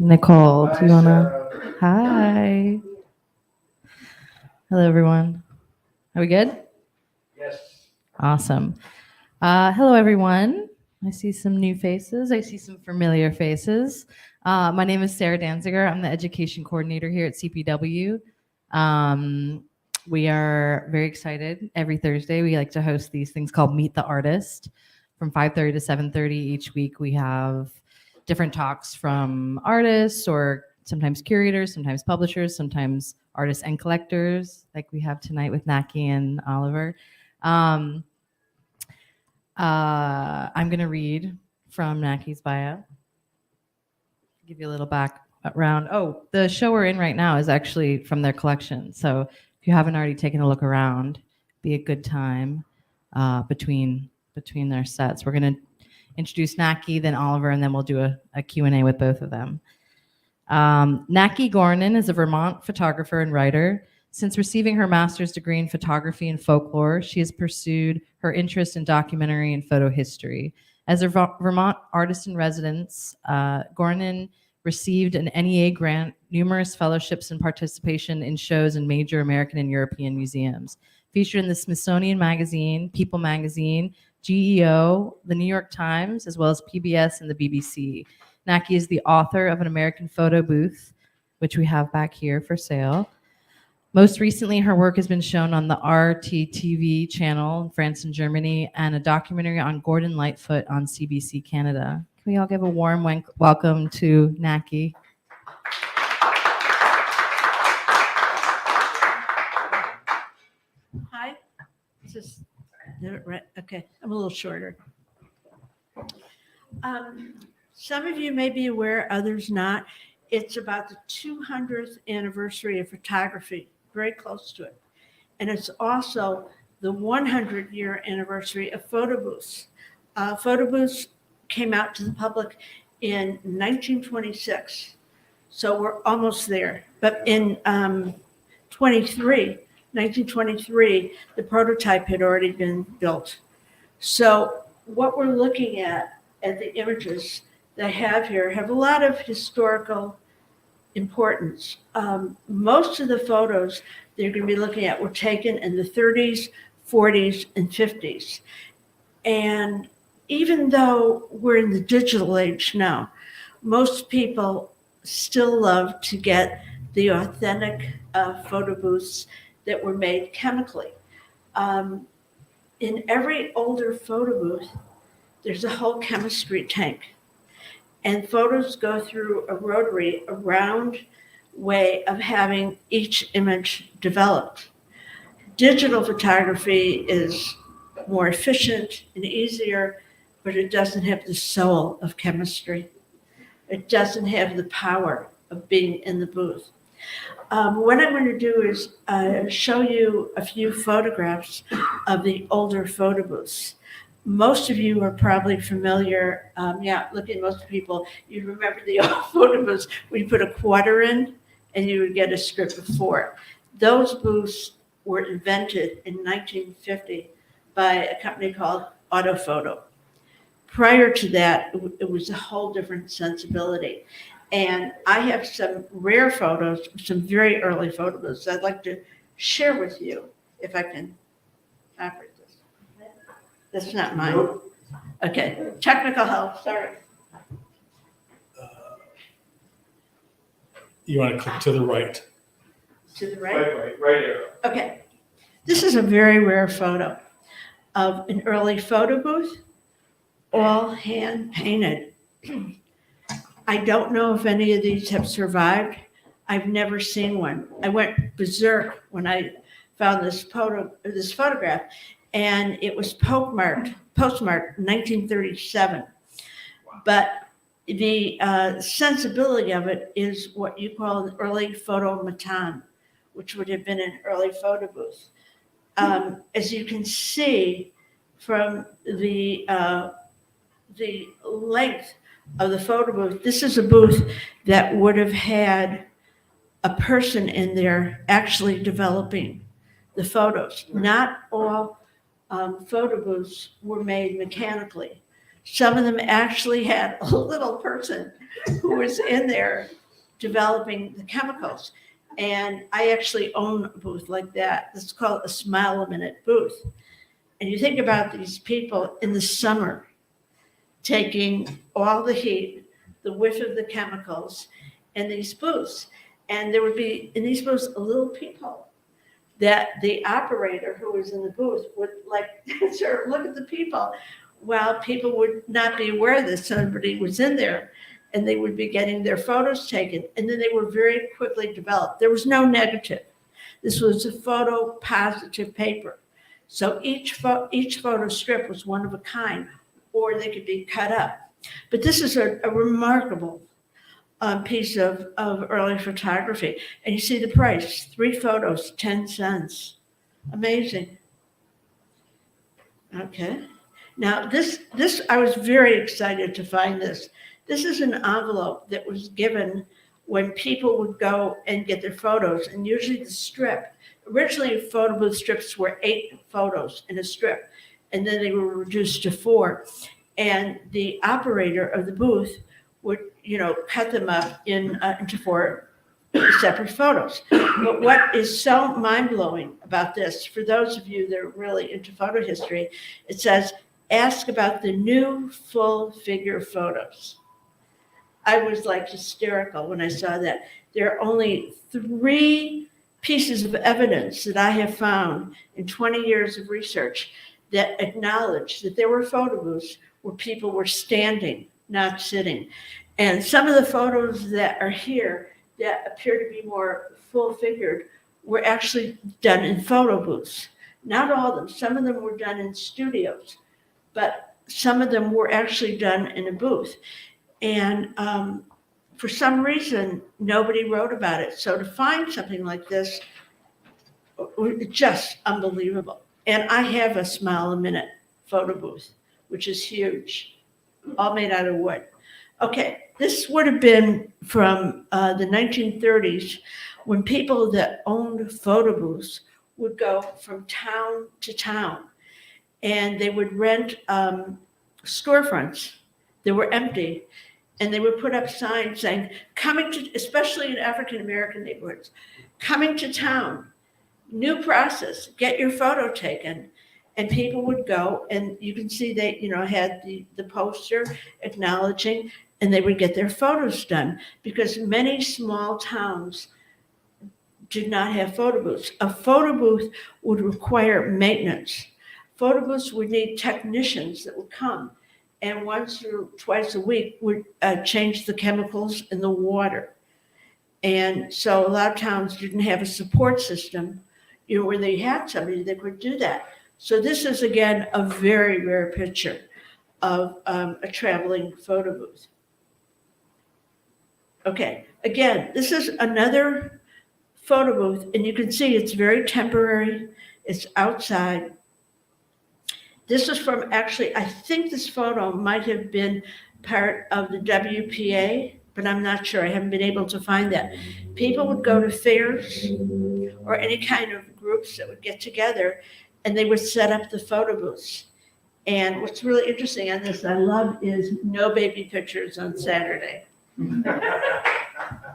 Nicole, do you wanna? Hi. Hello, everyone. Are we good? Yes. Awesome. Hello, everyone. I see some new faces. I see some familiar faces. My name is Sarah Danziger. I'm the education coordinator here at CPW. We are very excited. Every Thursday, we like to host these things called Meet the Artist from 5:30 to 7:30 each week. We have different talks from artists or sometimes curators, sometimes publishers, sometimes artists and collectors, like we have tonight with Näkki and Oliver. I'm going to read from Näkki's bio. Give you a little background. Oh, the show we're in right now is actually from their collection. So if you haven't already taken a look around, be a good time between their sets. We're going to introduce Näkki, then Oliver, and then we'll do a Q&A with both of them. Näkki Goranin is a Vermont photographer and writer. Since receiving her master's degree in photography and folklore, she has pursued her interest in documentary and photo history. As a Vermont artist in residence, Goranin received an NEA grant, numerous fellowships, and participation in shows in major American and European museums. Featured in the Smithsonian Magazine, People Magazine, GEO, the New York Times, as well as PBS and the BBC. Näkki is the author of An American Photo Booth, which we have back here for sale. Most recently, her work has been shown on the RTTV channel in France and Germany, and a documentary on Gordon Lightfoot on CBC Canada. Can we all give a warm welcome to Näkki? Hi. Just right. Okay, I'm a little shorter. Some of you may be aware, others not. It's about the 200th anniversary of photography, very close to it. And it's also the 100-year anniversary of photo booths. Photo booths came out to the public in 1926, so we're almost there. But in 1923, the prototype had already been built. So what we're looking at the images that I have here have a lot of historical importance. Most of the photos that you're going to be looking at were taken in the 30s, 40s, and 50s. And even though we're in the digital age now, most people still love to get the authentic photo booths that were made chemically. In every older photo booth, there's a whole chemistry tank. And photos go through a rotary, a round way of having each image developed. Digital photography is more efficient and easier, but it doesn't have the soul of chemistry. It doesn't have the power of being in the booth. What I'm going to do is show you a few photographs of the older photo booths. Most of you are probably familiar, looking at most people, you remember the old photo booths where you put a quarter in and you would get a strip of 4. Those booths were invented in 1950 by a company called Autophoto. Prior to that, it was a whole different sensibility. And I have some rare photos, some very early photo booths I'd like to share with you, if I can operate this. That's not mine. Okay, technical help, sorry. You want to click to the right. To the right? Right arrow. Okay. This is a very rare photo of an early photo booth, all hand painted. I don't know if any of these have survived. I've never seen one. I went berserk when I found this photograph, and it was postmarked 1937. But the sensibility of it is what you call an early photomaton, which would have been an early photo booth. As you can see from the length of the photo booth, this is a booth that would have had a person in there actually developing the photos. Not all photo booths were made mechanically. Some of them actually had a little person who was in there developing the chemicals. And I actually own a booth like that. It's called a Smile a Minute booth. And you think about these people in the summer taking all the heat, the whiff of the chemicals, and these booths. And there would be in these booths a little people that the operator who was in the booth would like sort of look at the people while people would not be aware that somebody was in there, and they would be getting their photos taken. And then they were very quickly developed. There was no negative. This was a photo positive paper. So each photo strip was one of a kind, or they could be cut up. But this is a remarkable piece of early photography. And you see the price, 3 photos, 10 cents. Amazing. Okay. Now this I was very excited to find this. This is an envelope that was given when people would go and get their photos, and usually the strip. Originally, photo booth strips were 8 photos in a strip, and then they were reduced to 4. And the operator of the booth would, cut them up into 4 separate photos. But what is so mind-blowing about this, for those of you that are really into photo history, it says, ask about the new full figure photos. I was like hysterical when I saw that. There are only 3 pieces of evidence that I have found in 20 years of research that acknowledge that there were photo booths where people were standing, not sitting. And some of the photos that are here that appear to be more full-figured were actually done in photo booths. Not all of them. Some of them were done in studios, but some of them were actually done in a booth. And for some reason, nobody wrote about it. So to find something like this, just unbelievable. And I have a Smile a Minute photo booth, which is huge, all made out of wood. Okay, this would have been from the 1930s, when people that owned photo booths would go from town to town, and they would rent storefronts that were empty, and they would put up signs saying, coming to, especially in African-American neighborhoods, coming to town, new process, get your photo taken. And people would go, and you can see they, had the poster acknowledging, and they would get their photos done, because many small towns did not have photo booths. A photo booth would require maintenance. Photo booths would need technicians that would come, and once or twice a week would change the chemicals in the water. And so a lot of towns didn't have a support system, where they had somebody that could do that. So this is, again, a very rare picture of a traveling photo booth. Okay, again, this is another photo booth, and you can see it's very temporary. It's outside. This is from, actually, I think this photo might have been part of the WPA, but I'm not sure. I haven't been able to find that. People would go to fairs or any kind of groups that would get together, and they would set up the photo booths. And what's really interesting on this, I love, is no baby pictures on Saturday.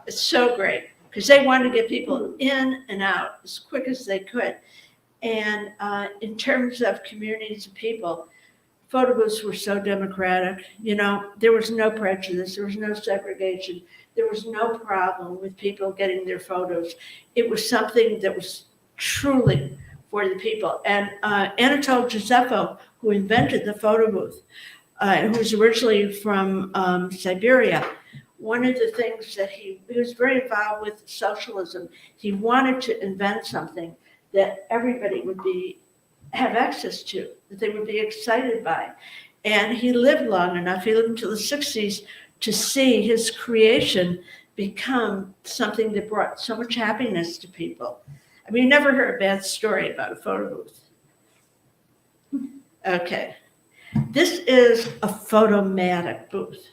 It's so great, because they wanted to get people in and out as quick as they could. And in terms of communities of people, photo booths were so democratic. There was no prejudice, there was no segregation, there was no problem with people getting their photos. It was something that was truly for the people. And Anatole Josepho, who invented the photo booth, who was originally from Siberia, one of the things that he was very involved with socialism. He wanted to invent something that everybody would have access to, that they would be excited by. And he lived long enough, he lived until the 60s, to see his creation become something that brought so much happiness to people. I mean, you never heard a bad story about a photo booth. Okay, this is a photomatic booth,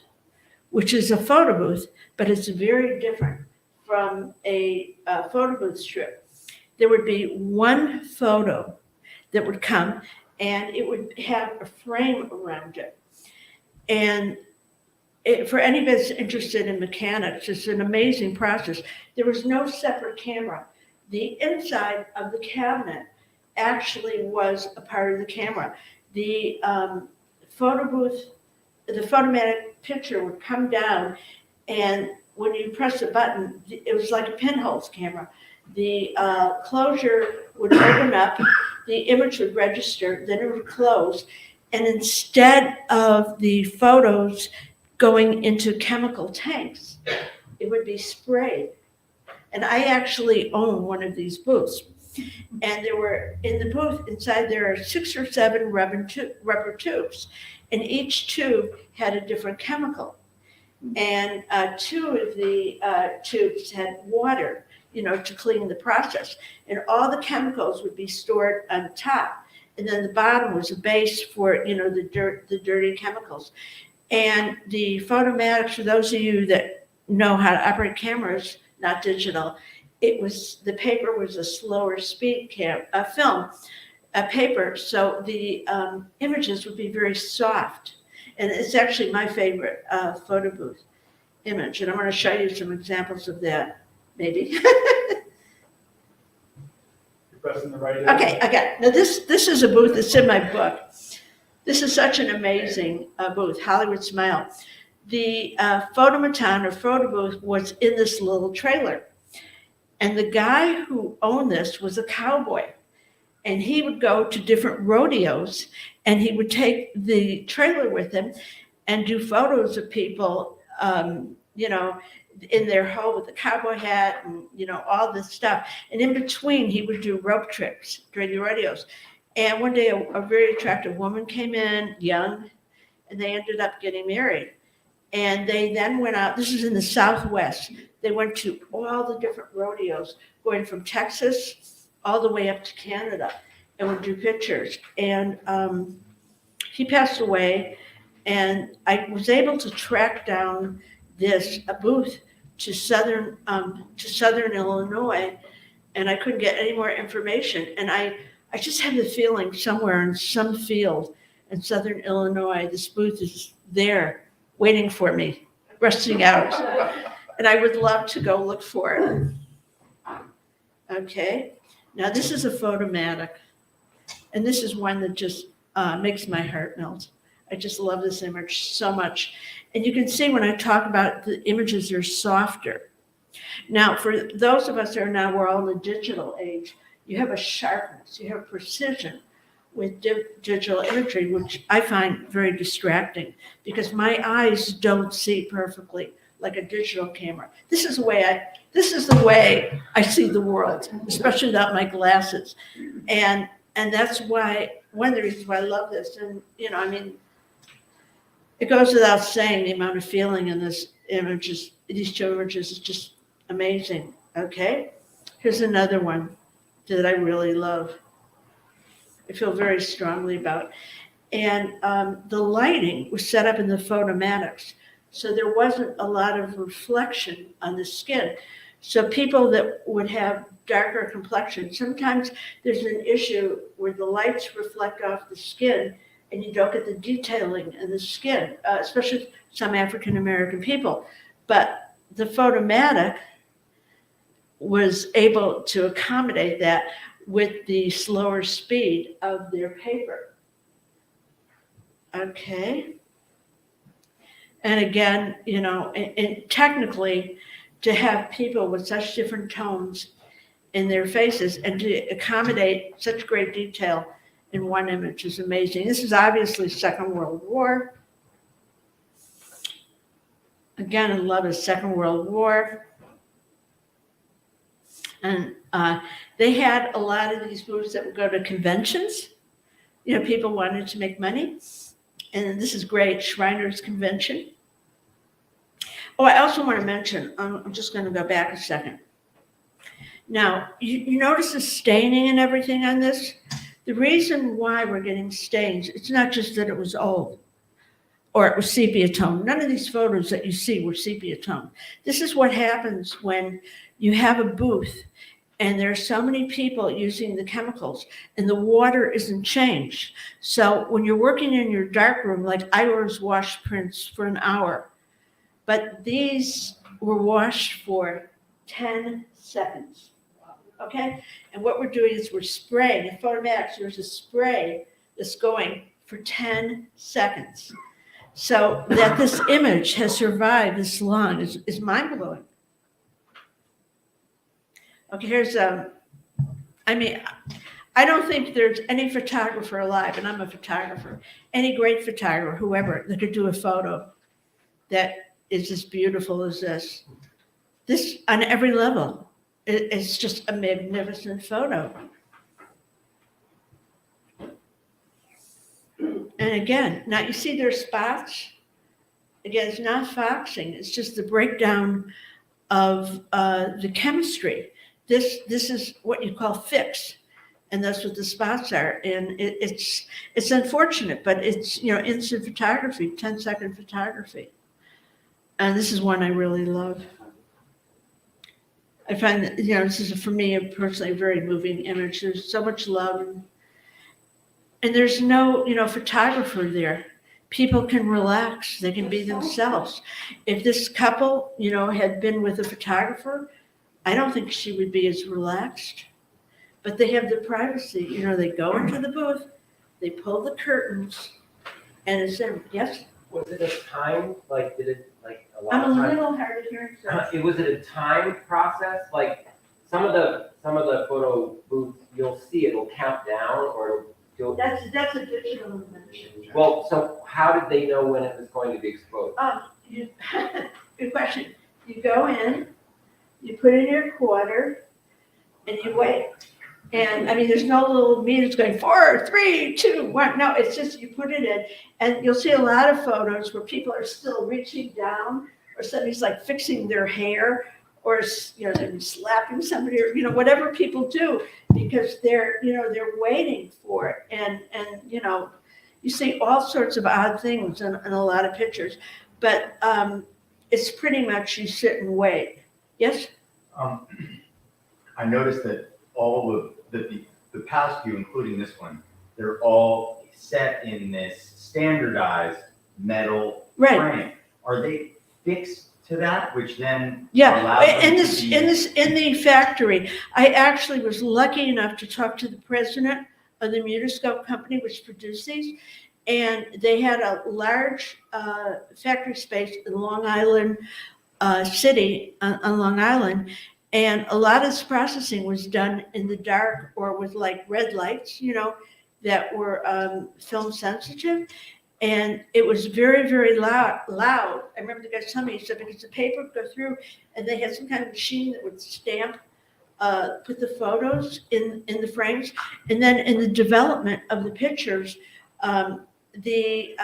which is a photo booth, but it's very different from a photo booth strip. There would be one photo that would come, and it would have a frame around it. And for anybody that's interested in mechanics, it's an amazing process. There was no separate camera. The inside of the cabinet actually was a part of the camera. The photo booth, the photomatic picture would come down, and when you press the button, it was like a pinholes camera. The closure would open up, the image would register, then it would close, and instead of the photos going into chemical tanks, it would be sprayed. And I actually own one of these booths. And there were, in the booth inside, there are 6 or 7 rubber tubes, and each tube had a different chemical. And 2 of the tubes had water, to clean the process. And all the chemicals would be stored on top. And then the bottom was a base for, the dirty chemicals. And the photomatics, for those of you that know how to operate cameras, not digital, the paper was a slower speed film, paper, so the images would be very soft. And it's actually my favorite photo booth image, and I'm going to show you some examples of that, maybe. You're pressing the right. Okay, I got it. Now this is a booth that's in my book. This is such an amazing booth, Hollywood Smile. The photomaton or photo booth was in this little trailer. And the guy who owned this was a cowboy. And he would go to different rodeos, and he would take the trailer with him and do photos of people, in their hole with the cowboy hat and, all this stuff. And in between, he would do rope tricks during the rodeos. And one day, a very attractive woman came in, young, and they ended up getting married. And they then went out, this is in the Southwest, they went to all the different rodeos, going from Texas all the way up to Canada, and would do pictures. And he passed away, and I was able to track down a booth to southern Illinois, and I couldn't get any more information. And I just have the feeling somewhere in some field in southern Illinois, this booth is there waiting for me, resting out. And I would love to go look for it. Okay, now this is a photomatic. And this is one that just makes my heart melt. I just love this image so much. And you can see when I talk about the images are softer. Now, for those of us that are now, we're all in the digital age, you have a sharpness, you have precision with digital imagery, which I find very distracting because my eyes don't see perfectly like a digital camera. This is the way I see the world, especially without my glasses. And that's why, one of the reasons why I love this. And, it goes without saying the amount of feeling in these two images is just amazing. Okay, here's another one that I really love. I feel very strongly about. And the lighting was set up in the photomatics, so there wasn't a lot of reflection on the skin. So people that would have darker complexion, sometimes there's an issue where the lights reflect off the skin and you don't get the detailing in the skin, especially some African American people. But the photomatic was able to accommodate that with the slower speed of their paper. Okay. And again, and technically, to have people with such different tones in their faces and to accommodate such great detail in one image is amazing. This is obviously Second World War. Again, I love the Second World War. And they had a lot of these booths that would go to conventions. People wanted to make money. And this is great, Shriners Convention. Oh, I also want to mention, I'm just going to go back a second. Now, you notice the staining and everything on this? The reason why we're getting stains, it's not just that it was old or it was sepia tone. None of these photos that you see were sepia tone. This is what happens when you have a booth And there are so many people using the chemicals, and the water isn't changed. So when you're working in your darkroom, like I was wash prints for an hour, but these were washed for 10 seconds. Okay? And what we're doing is we're spraying. In Photomatics, there's a spray that's going for 10 seconds. So that this image has survived this long is mind-blowing. Okay, here's I mean, I don't think there's any photographer alive, and I'm a photographer, any great photographer, whoever, that could do a photo that is as beautiful as this. This, on every level, it's just a magnificent photo. And again, now you see there's spots. Again, it's not foxing, it's just the breakdown of the chemistry. This is what you call fix, and that's what the spots are. And it's unfortunate, but it's, you know, instant photography, 10-second photography. And this is one I really love. I find that, you know, this is for me personally a very moving image. There's so much love, and there's no, you know, photographer there. People can relax, they can be themselves. If this couple, you know, had been with a photographer, I don't think she would be as relaxed. But they have the privacy, you know, they go into the booth, they pull the curtains, and it's them. Yes? Was it a time, like, did it, like, a lot I'm of a time? little hard of hearing, so. Was it a time process? Like, some of the photo booths, you'll see it'll count down, or it'll, That's a digital image. well, so how did they know when it was going to be exposed? Good question. You go in, you put in your quarter, and you wait. And I mean, there's no little meters going 4, 3, 2, 1. No, it's just you put it in, and you'll see a lot of photos where people are still reaching down, or somebody's like fixing their hair, or, you know, they're slapping somebody, or, you know, whatever people do, because they're, you know, they're waiting for it. And you know, you see all sorts of odd things in a lot of pictures, but it's pretty much you sit and wait. Yes? I noticed that all of the past few, including this one, they're all set in this standardized metal Right. frame. Are they fixed to that, which then Yeah, allows them in the factory, I actually was lucky enough to talk to the president of the Mutoscope company, which produced these, and they had a large factory space in Long Island City, on Long Island, and a lot of this processing was done in the dark or with like red lights, you know, that were film sensitive. And it was very, very loud. I remember the guy telling me, he said, because the paper would go through, and they had some kind of machine that would stamp, put the photos in the frames. And then in the development of the pictures, when they'd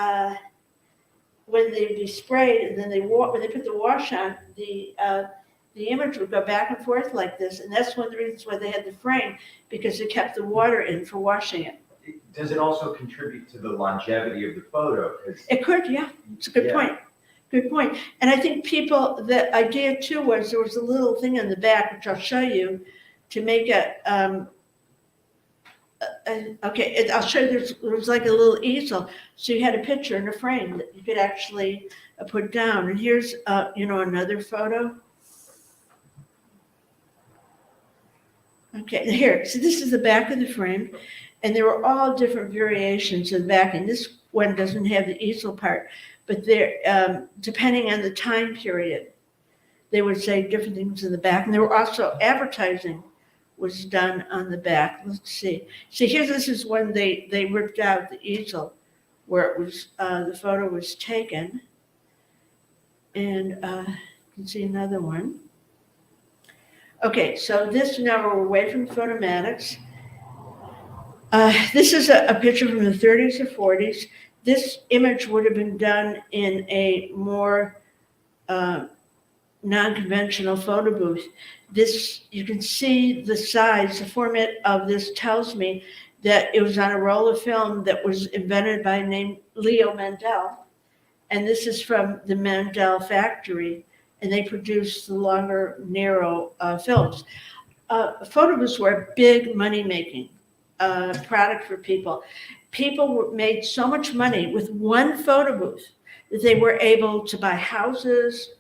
be sprayed, and then when they put the wash on, the image would go back and forth like this. And that's one of the reasons why they had the frame, because it kept the water in for washing it. Does it also contribute to the longevity of the photo? It could, yeah. It's a good point. Good point. And I think the idea too was there was a little thing on the back, which I'll show you, to make it, okay, I'll show you, there was like a little easel. So you had a picture in a frame that you could actually put down. And here's, you know, another photo. Okay, here, so this is the back of the frame. And there were all different variations of the back. And this one doesn't have the easel part, but they're, depending on the time period, they would say different things in the back. And there were also advertising was done on the back. Let's see. See, here, this is when they ripped out the easel where it was, the photo was taken. And you can see another one. Okay, so this, now we're away from photomatics. This is a picture from the 30s or 40s. This image would have been done in a more non-conventional photo booth. This, you can see the size, the format of this tells me that it was on a roll of film that was invented by a named Leo Mandel. And this is from the Mandel factory, and they produce the longer, narrow films. photo booths were a big money-making product for people. People made so much money with one photo booth that they were able to buy houses,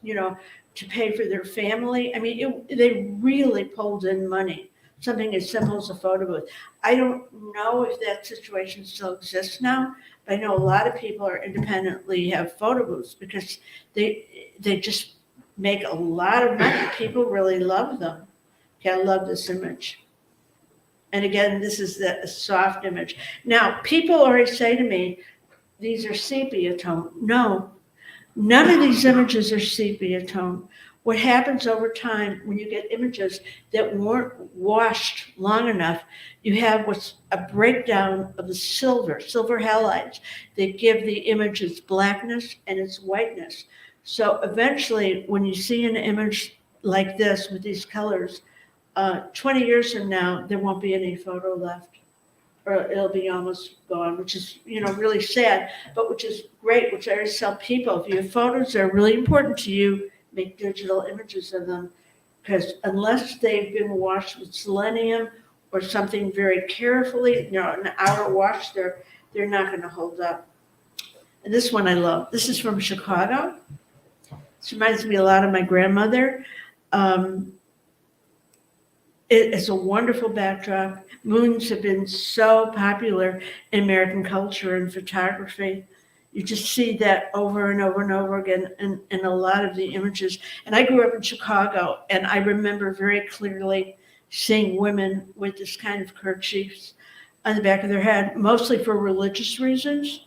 to pay for their family. I mean, they really pulled in money. Something as simple as a photo booth. I don't know if that situation still exists now, but I know a lot of people are independently have photo booths because they just make a lot of money. People really love them. Okay, I love this image. And again, this is the soft image. Now, people always say to me, these are sepia tone. No, none of these images are sepia tone. What happens over time when you get images that weren't washed long enough, you have what's a breakdown of the silver halides that give the image its blackness and its whiteness. So eventually, when you see an image like this with these colors, 20 years from now, there won't be any photo left, or it'll be almost gone, which is, really sad, but which is great, which I always tell people, if you have photos that are really important to you, make digital images of them, because unless they've been washed with selenium or something very carefully, an hour wash, they're not going to hold up. And this one I love. This is from Chicago. This reminds me a lot of my grandmother. It's a wonderful backdrop. Moons have been so popular in American culture and photography. You just see that over and over and over again in a lot of the images. And I grew up in Chicago, and I remember very clearly seeing women with this kind of kerchiefs on the back of their head, mostly for religious reasons.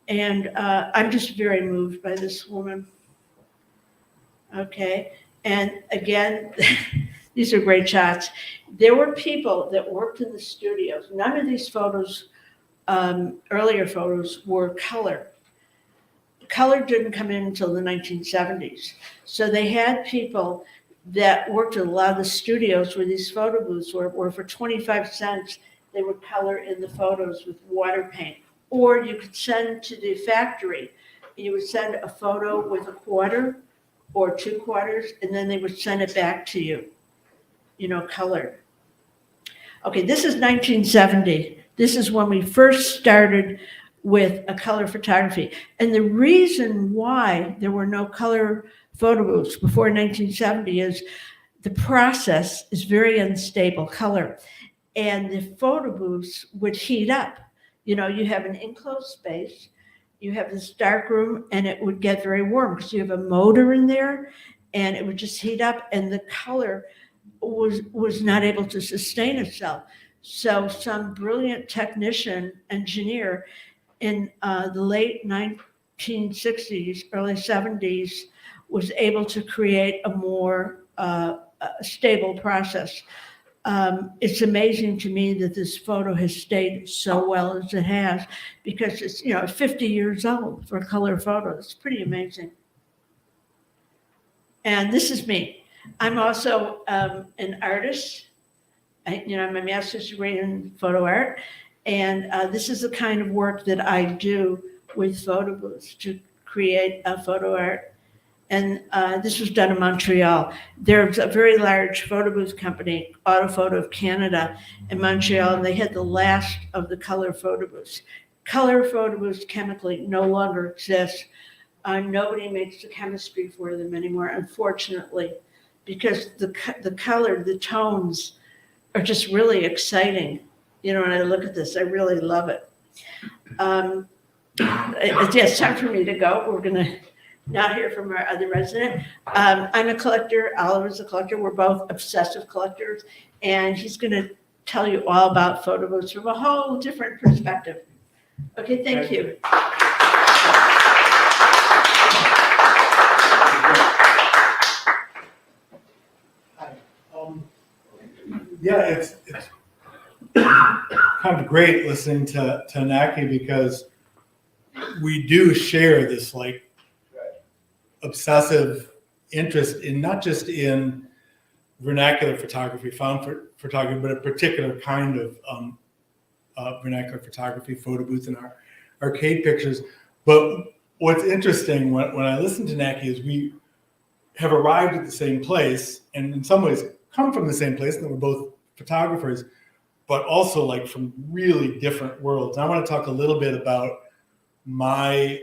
And I'm just very moved by this woman. Okay, and again, these are great shots. There were people that worked in the studios. None of these photos, earlier photos, were color. Color didn't come in until the 1970s. So they had people that worked at a lot of the studios where these photo booths were for 25 cents, they would color in the photos with water paint. Or you could send to the factory. You would send a photo with a quarter or 2 quarters, and then they would send it back to you, colored. Okay, this is 1970. This is when we first started with a color photography. And the reason why there were no color photo booths before 1970 is the process is very unstable, color. And the photo booths would heat up. You have an enclosed space, you have this dark room, and it would get very warm because you have a motor in there, and it would just heat up, and the color was not able to sustain itself. So some brilliant technician, engineer in the late 1960s, early 70s, was able to create a more stable process. It's amazing to me that this photo has stayed so well as it has, because it's 50 years old for a color photo. It's pretty amazing. And this is me. I'm also an artist. I'm a master's degree in photo art, and this is the kind of work that I do with photo booths to create a photo art. And this was done in Montreal. There's a very large photo booth company, Autophoto of Canada, in Montreal, and they had the last of the color photo booths. Color photo booths chemically no longer exist. Nobody makes the chemistry for them anymore, unfortunately, because the color, the tones are just really exciting. When I look at this, I really love it. It's time for me to go. We're going to now hear from our other resident. I'm a collector. Oliver's a collector. We're both obsessive collectors, and he's going to tell you all about photo booths from a whole different perspective. Okay, thank you. Yeah, it's kind of great listening to Näkki, because we do share this obsessive interest in not just in vernacular photography, found photography, but a particular kind of vernacular photography, photo booths, and our arcade pictures. But what's interesting when I listen to Näkki is we have arrived at the same place, and in some ways come from the same place, and we're both photographers, but also like from really different worlds. I want to talk a little bit about my,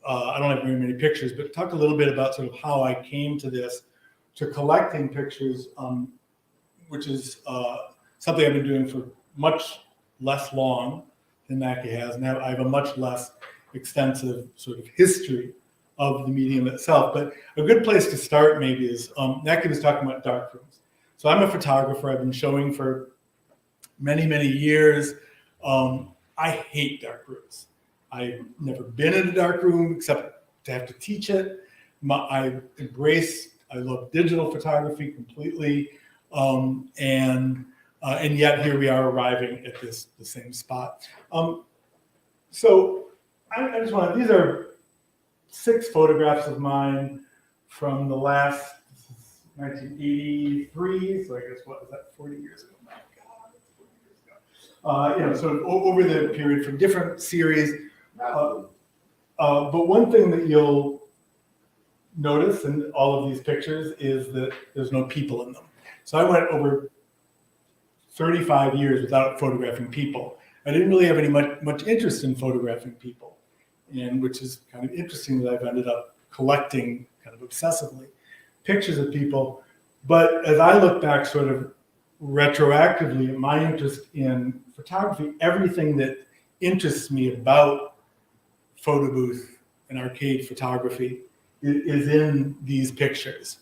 I don't have very many pictures, but talk a little bit about sort of how I came to this, to collecting pictures, which is something I've been doing for much less long than Näkki has. And I have a much less extensive sort of history of the medium itself. But a good place to start maybe is, Näkki was talking about darkrooms. So I'm a photographer. I've been showing for many, many years. I hate dark rooms. I've never been in a dark room except to have to teach it. I love digital photography completely. And yet here we are arriving at the same spot. So I just want, these are 6 photographs of mine from the last, 1983, so I guess, what is that, 40 years ago? My God, that's 40 years ago. Sort of over the period from different series. But one thing that you'll notice in all of these pictures is that there's no people in them. So I went over 35 years without photographing people. I didn't really have any much interest in photographing people, and which is kind of interesting that I've ended up collecting kind of obsessively pictures of people. But as I look back sort of retroactively at my interest in photography, everything that interests me about photo booth and arcade photography is in these pictures.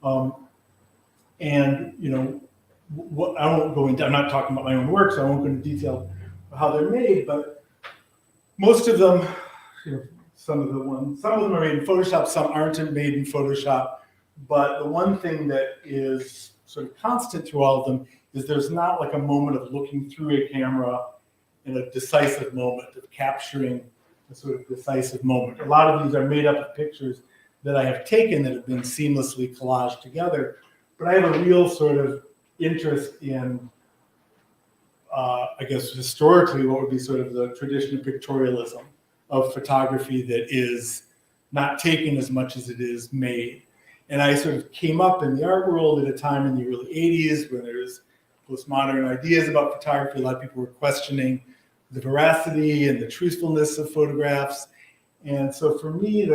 And what I won't go into, I'm not talking about my own work, so I won't go into detail how they're made, but most of them, some of them are made in Photoshop, some aren't made in Photoshop. But the one thing that is sort of constant through all of them is there's not like a moment of looking through a camera in a decisive moment of capturing a sort of decisive moment. A lot of these are made up of pictures that I have taken that have been seamlessly collaged together. But I have a real sort of interest in, I guess, historically, what would be sort of the tradition of pictorialism of photography that is not taken as much as it is made. And I sort of came up in the art world at a time in the early 80s when there was postmodern ideas about photography. A lot of people were questioning the veracity and the truthfulness of photographs. And so for me, and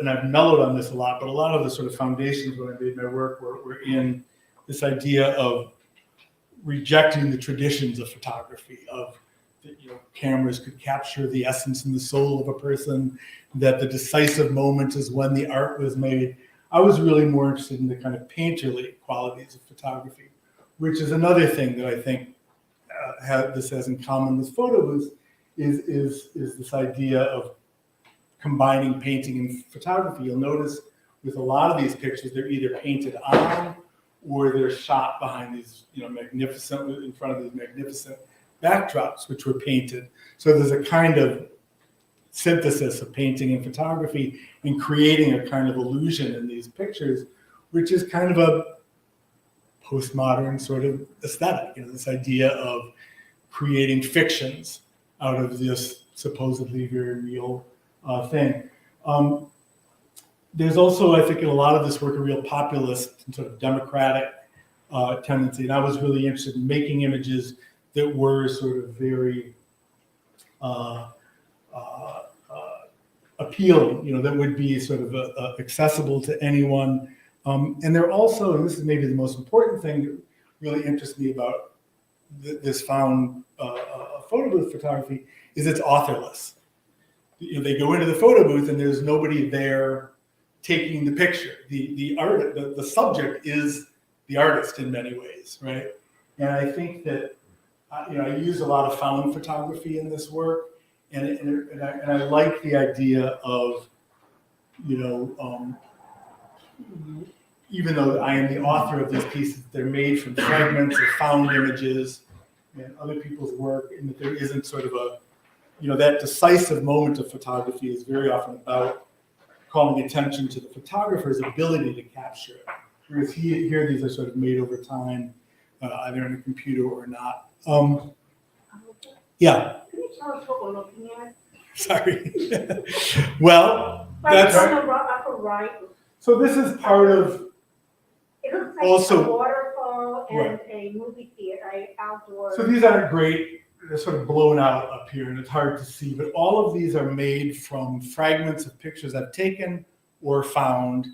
I've mellowed on this a lot, but a lot of the sort of foundations when I made my work were in this idea of rejecting the traditions of photography, of cameras could capture the essence and the soul of a person, that the decisive moment is when the art was made. I was really more interested in the kind of painterly qualities of photography, which is another thing that I think this has in common with photo booths, is this idea of combining painting and photography. You'll notice with a lot of these pictures, they're either painted on or they're shot behind these, magnificent, in front of these magnificent backdrops, which were painted. So there's a kind of synthesis of painting and photography and creating a kind of illusion in these pictures, which is kind of a postmodern sort of aesthetic, this idea of creating fictions out of this supposedly very real thing. There's also, I think, in a lot of this work, a real populist and sort of democratic tendency. And I was really interested in making images that were sort of very appealing, that would be sort of accessible to anyone. And they're also, and this is maybe the most important thing that really interests me about this found photo booth photography, is it's authorless. They go into the photo booth and there's nobody there taking the picture. The subject is the artist in many ways, right? And I think that I use a lot of found photography in this work, and I like the idea of, even though I am the author of these pieces, they're made from fragments of found images and other people's work, and that there isn't sort of a, that decisive moment of photography is very often about calling attention to the photographer's ability to capture it. Whereas here, these are sort of made over time, either on a computer or not. Yeah. Can you tell us what we're looking at? Sorry. Well, Like that's on the upper right. so. This is part of like Also- a waterfall and Right. a movie theater, outdoor. So these aren't great, they're sort of blown out up here and it's hard to see, but all of these are made from fragments of pictures I've taken or found.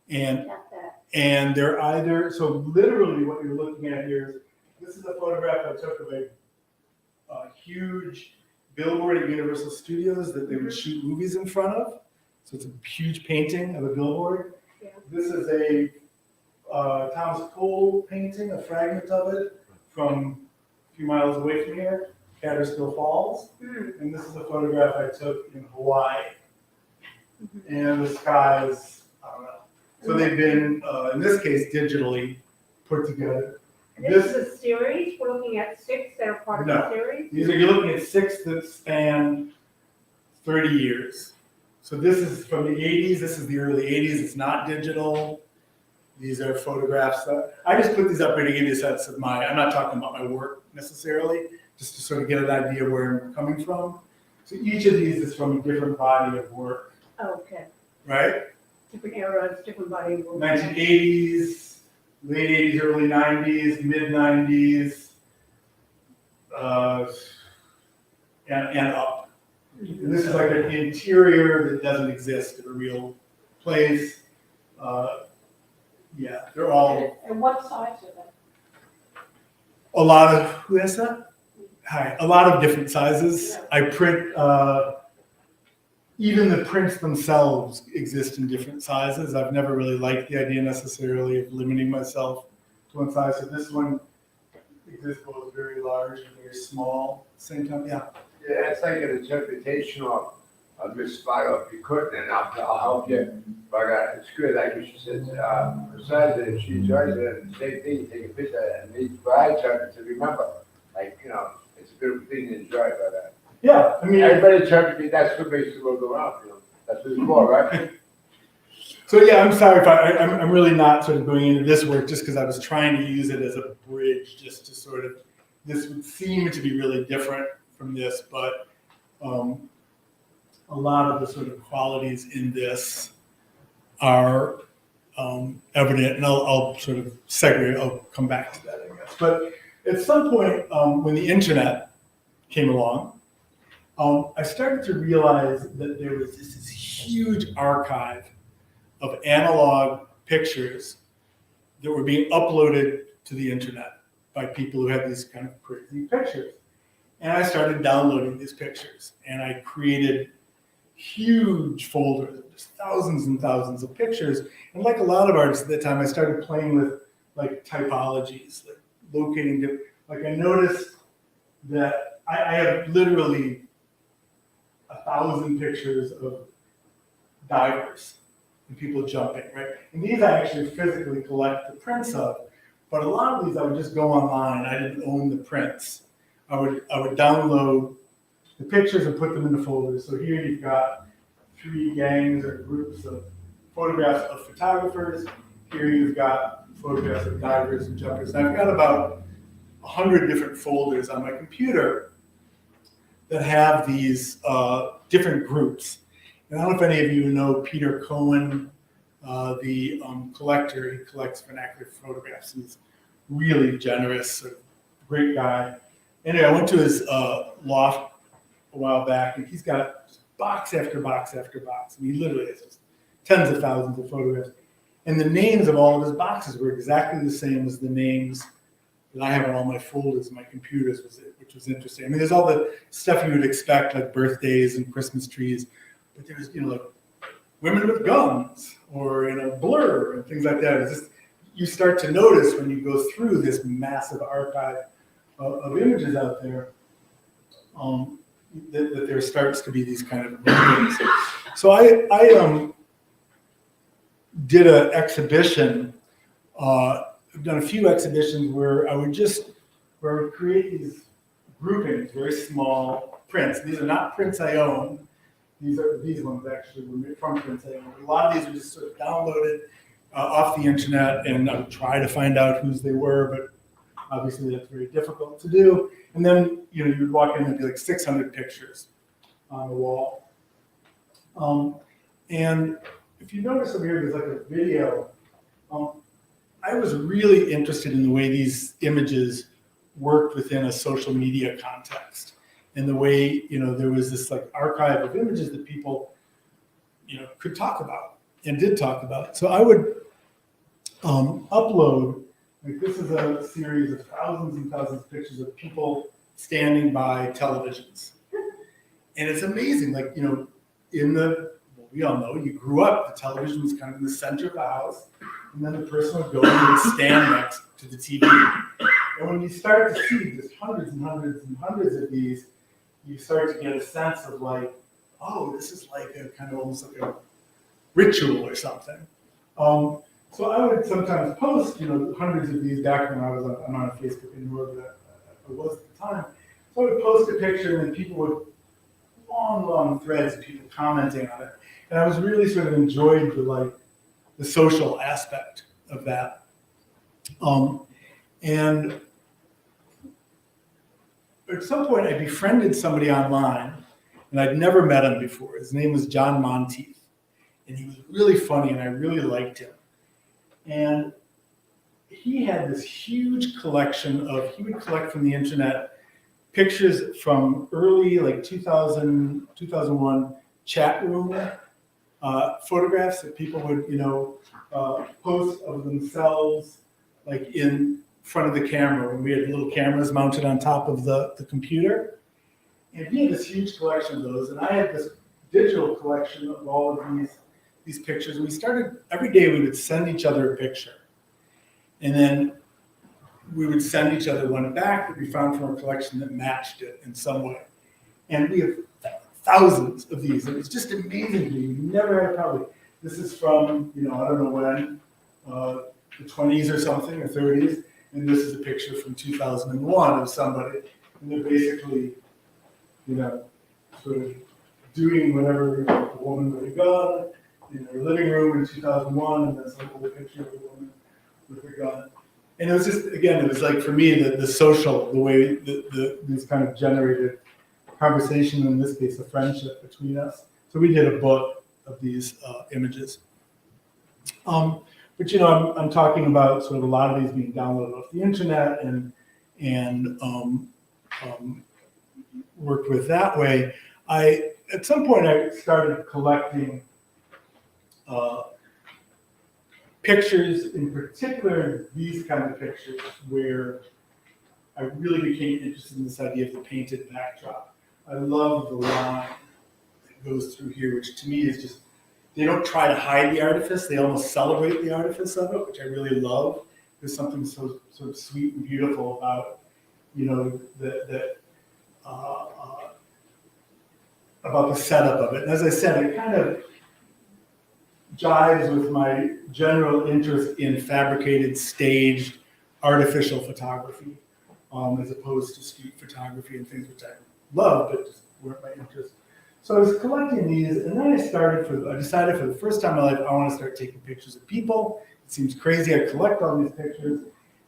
And Got that. And they're either, so literally what you're looking at here is, this is a photograph I took of a huge billboard at Universal Studios that they would shoot movies in front of. So it's a huge painting of a billboard. Yeah. This is a Thomas Cole painting, a fragment of it from a few miles away from here, Catterskill Falls. And this is a photograph I took in Hawaii. And the skies, I don't know. So they've been, in this case, digitally put together. This is a series, we're looking at 6 that are part of No. the series. You're looking at 6 that span 30 years. So this is from the 80s, this is the early 80s, it's not digital. These are photographs. I just put these up here to give you a sense of I'm not talking about my work necessarily, just to sort of get an idea where I'm coming from. So each of these is from a different body of work, Okay, right? different eras, different body of work. 1980s, late 80s, early 90s, mid 90s, and up. And this is like an interior that doesn't exist in a real place. Yeah, they're all And what size are they? a lot of, who has that? Hi, a lot of different sizes. I print, even the prints themselves exist in different sizes. I've never really liked the idea necessarily of limiting myself to one size. So this one exists both very large and very small at the same time. Yeah. Yeah, it's like an interpretation of this style. If you could, then I'll help you. But it's good, like she said, besides that, if she enjoys it, and the same thing, you take a picture and leave for each other to remember. Like, it's a beautiful thing to enjoy, but Yeah, I mean, everybody interprets, that's what makes the world go round, That's what it's for, right? so yeah, I'm sorry if I'm really not sort of going into this work just because I was trying to use it as a bridge, just to sort of, this would seem to be really different from this, but a lot of the sort of qualities in this are evident, and I'll sort of segregate, I'll come back to that, I guess. But at some point, when the internet came along, I started to realize that there was this huge archive of analog pictures that were being uploaded to the internet by people who had these kind of crazy pictures. And I started downloading these pictures, and I created huge folders of just thousands and thousands of pictures. And like a lot of artists at that time, I started playing with like typologies, like locating, like I noticed that I have literally 1,000 pictures of divers and people jumping, right? And these I actually physically collect the prints of, but a lot of these I would just go online. I didn't own the prints. I would download the pictures and put them into folders. So here you've got 3 gangs or groups of photographs of photographers. Here you've got photographs of divers and jumpers. And I've got about 100 different folders on my computer that have these different groups. And I don't know if any of you know Peter Cohen, the collector. He collects vernacular photographs. He's really generous, great guy. Anyway, I went to his loft a while back, and he's got just box after box after box. I mean, he literally has just tens of thousands of photographs. And the names of all of his boxes were exactly the same as the names that I have on all my folders in my computers, which was interesting. I mean, there's all the stuff you would expect, like birthdays and Christmas trees, but there was, like women with guns or, Blur and things like that. It's just, you start to notice when you go through this massive archive of images out there, that there starts to be these kind of things. So I did an exhibition. I've done a few exhibitions where I would create these groupings, very small prints. These are not prints I own. These ones actually were from prints I own. A lot of these were just sort of downloaded off the internet, and I would try to find out whose they were, but obviously that's very difficult to do. And then, you'd walk in and there'd be like 600 pictures on the wall. And if you notice over here, there's like a video. I was really interested in the way these images worked within a social media context, and the way, there was this like archive of images that people, could talk about and did talk about. So I would upload, like this is a series of thousands and thousands of pictures of people standing by televisions. And it's amazing, like, we all know, you grew up, the television was kind of in the center of the house, and then the person would go and would stand next to the TV. And when you start to see just hundreds and hundreds and hundreds of these, you start to get a sense of like, oh, this is like a kind of almost like a ritual or something. So I would sometimes post, hundreds of these back when I'm on Facebook anymore, but I was at the time. So I would post a picture and then people would, long threads of people commenting on it. And I was really sort of enjoyed the social aspect of that. And at some point I befriended somebody online, and I'd never met him before. His name was John Monteith, and he was really funny, and I really liked him. And he had this huge collection he would collect from the internet pictures from early, like 2000, 2001 chat room photographs that people would, post of themselves, like in front of the camera, when we had little cameras mounted on top of the computer. And he had this huge collection of those, and I had this digital collection of all of these pictures. And we started, every day we would send each other a picture. And then we would send each other one back that we found from our collection that matched it in some way. And we have thousands of these. It was just amazing to me. We never had probably, this is from, I don't know when, the 20s or something, or 30s. And this is a picture from 2001 of somebody. And they're basically, sort of doing whatever a woman would have done in her living room in 2001. And that's like a picture of a woman with her gun. And it was just, again, it was like for me, the social, the way these kind of generated conversation, in this case, a friendship between us. So we did a book of these images. But, I'm talking about sort of a lot of these being downloaded off the internet and worked with that way. At some point, I started collecting pictures, in particular, these kind of pictures, where I really became interested in this idea of the painted backdrop. I love the line that goes through here, which to me is just, they don't try to hide the artifice, they almost celebrate the artifice of it, which I really love. There's something so sort of sweet and beautiful about, about the setup of it. And as I said, it kind of jives with my general interest in fabricated, staged, artificial photography, as opposed to street photography and things which I love, but just weren't my interest. So I was collecting these, and then I decided for the first time in my life, I want to start taking pictures of people. It seems crazy, I collect all these pictures,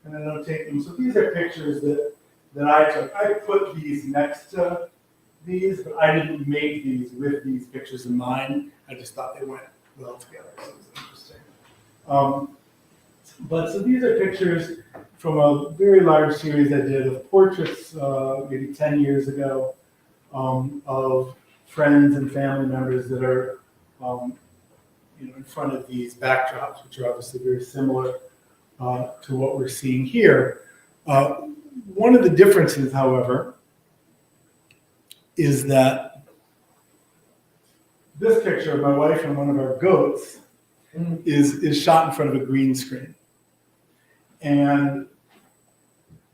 and I don't take them. So these are pictures that I took. I put these next to these, but I didn't make these with these pictures in mind. I just thought they went well together, so it was interesting. But so these are pictures from a very large series I did of portraits maybe 10 years ago of friends and family members that are in front of these backdrops, which are obviously very similar to what we're seeing here. One of the differences, however, is that this picture of my wife and one of our goats is shot in front of a green screen. And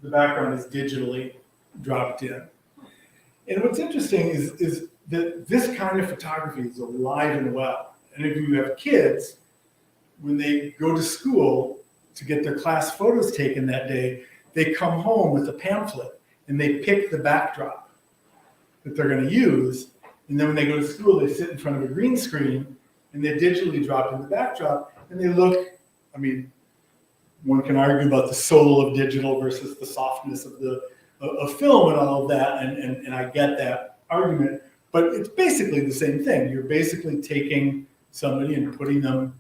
the background is digitally dropped in. And what's interesting is that this kind of photography is alive and well. And if you have kids, when they go to school to get their class photos taken that day, they come home with a pamphlet and they pick the backdrop that they're going to use. And then when they go to school, they sit in front of a green screen and they digitally drop in the backdrop and they look, I mean, one can argue about the soul of digital versus the softness of film and all of that, and I get that argument, but it's basically the same thing. You're basically taking somebody and putting them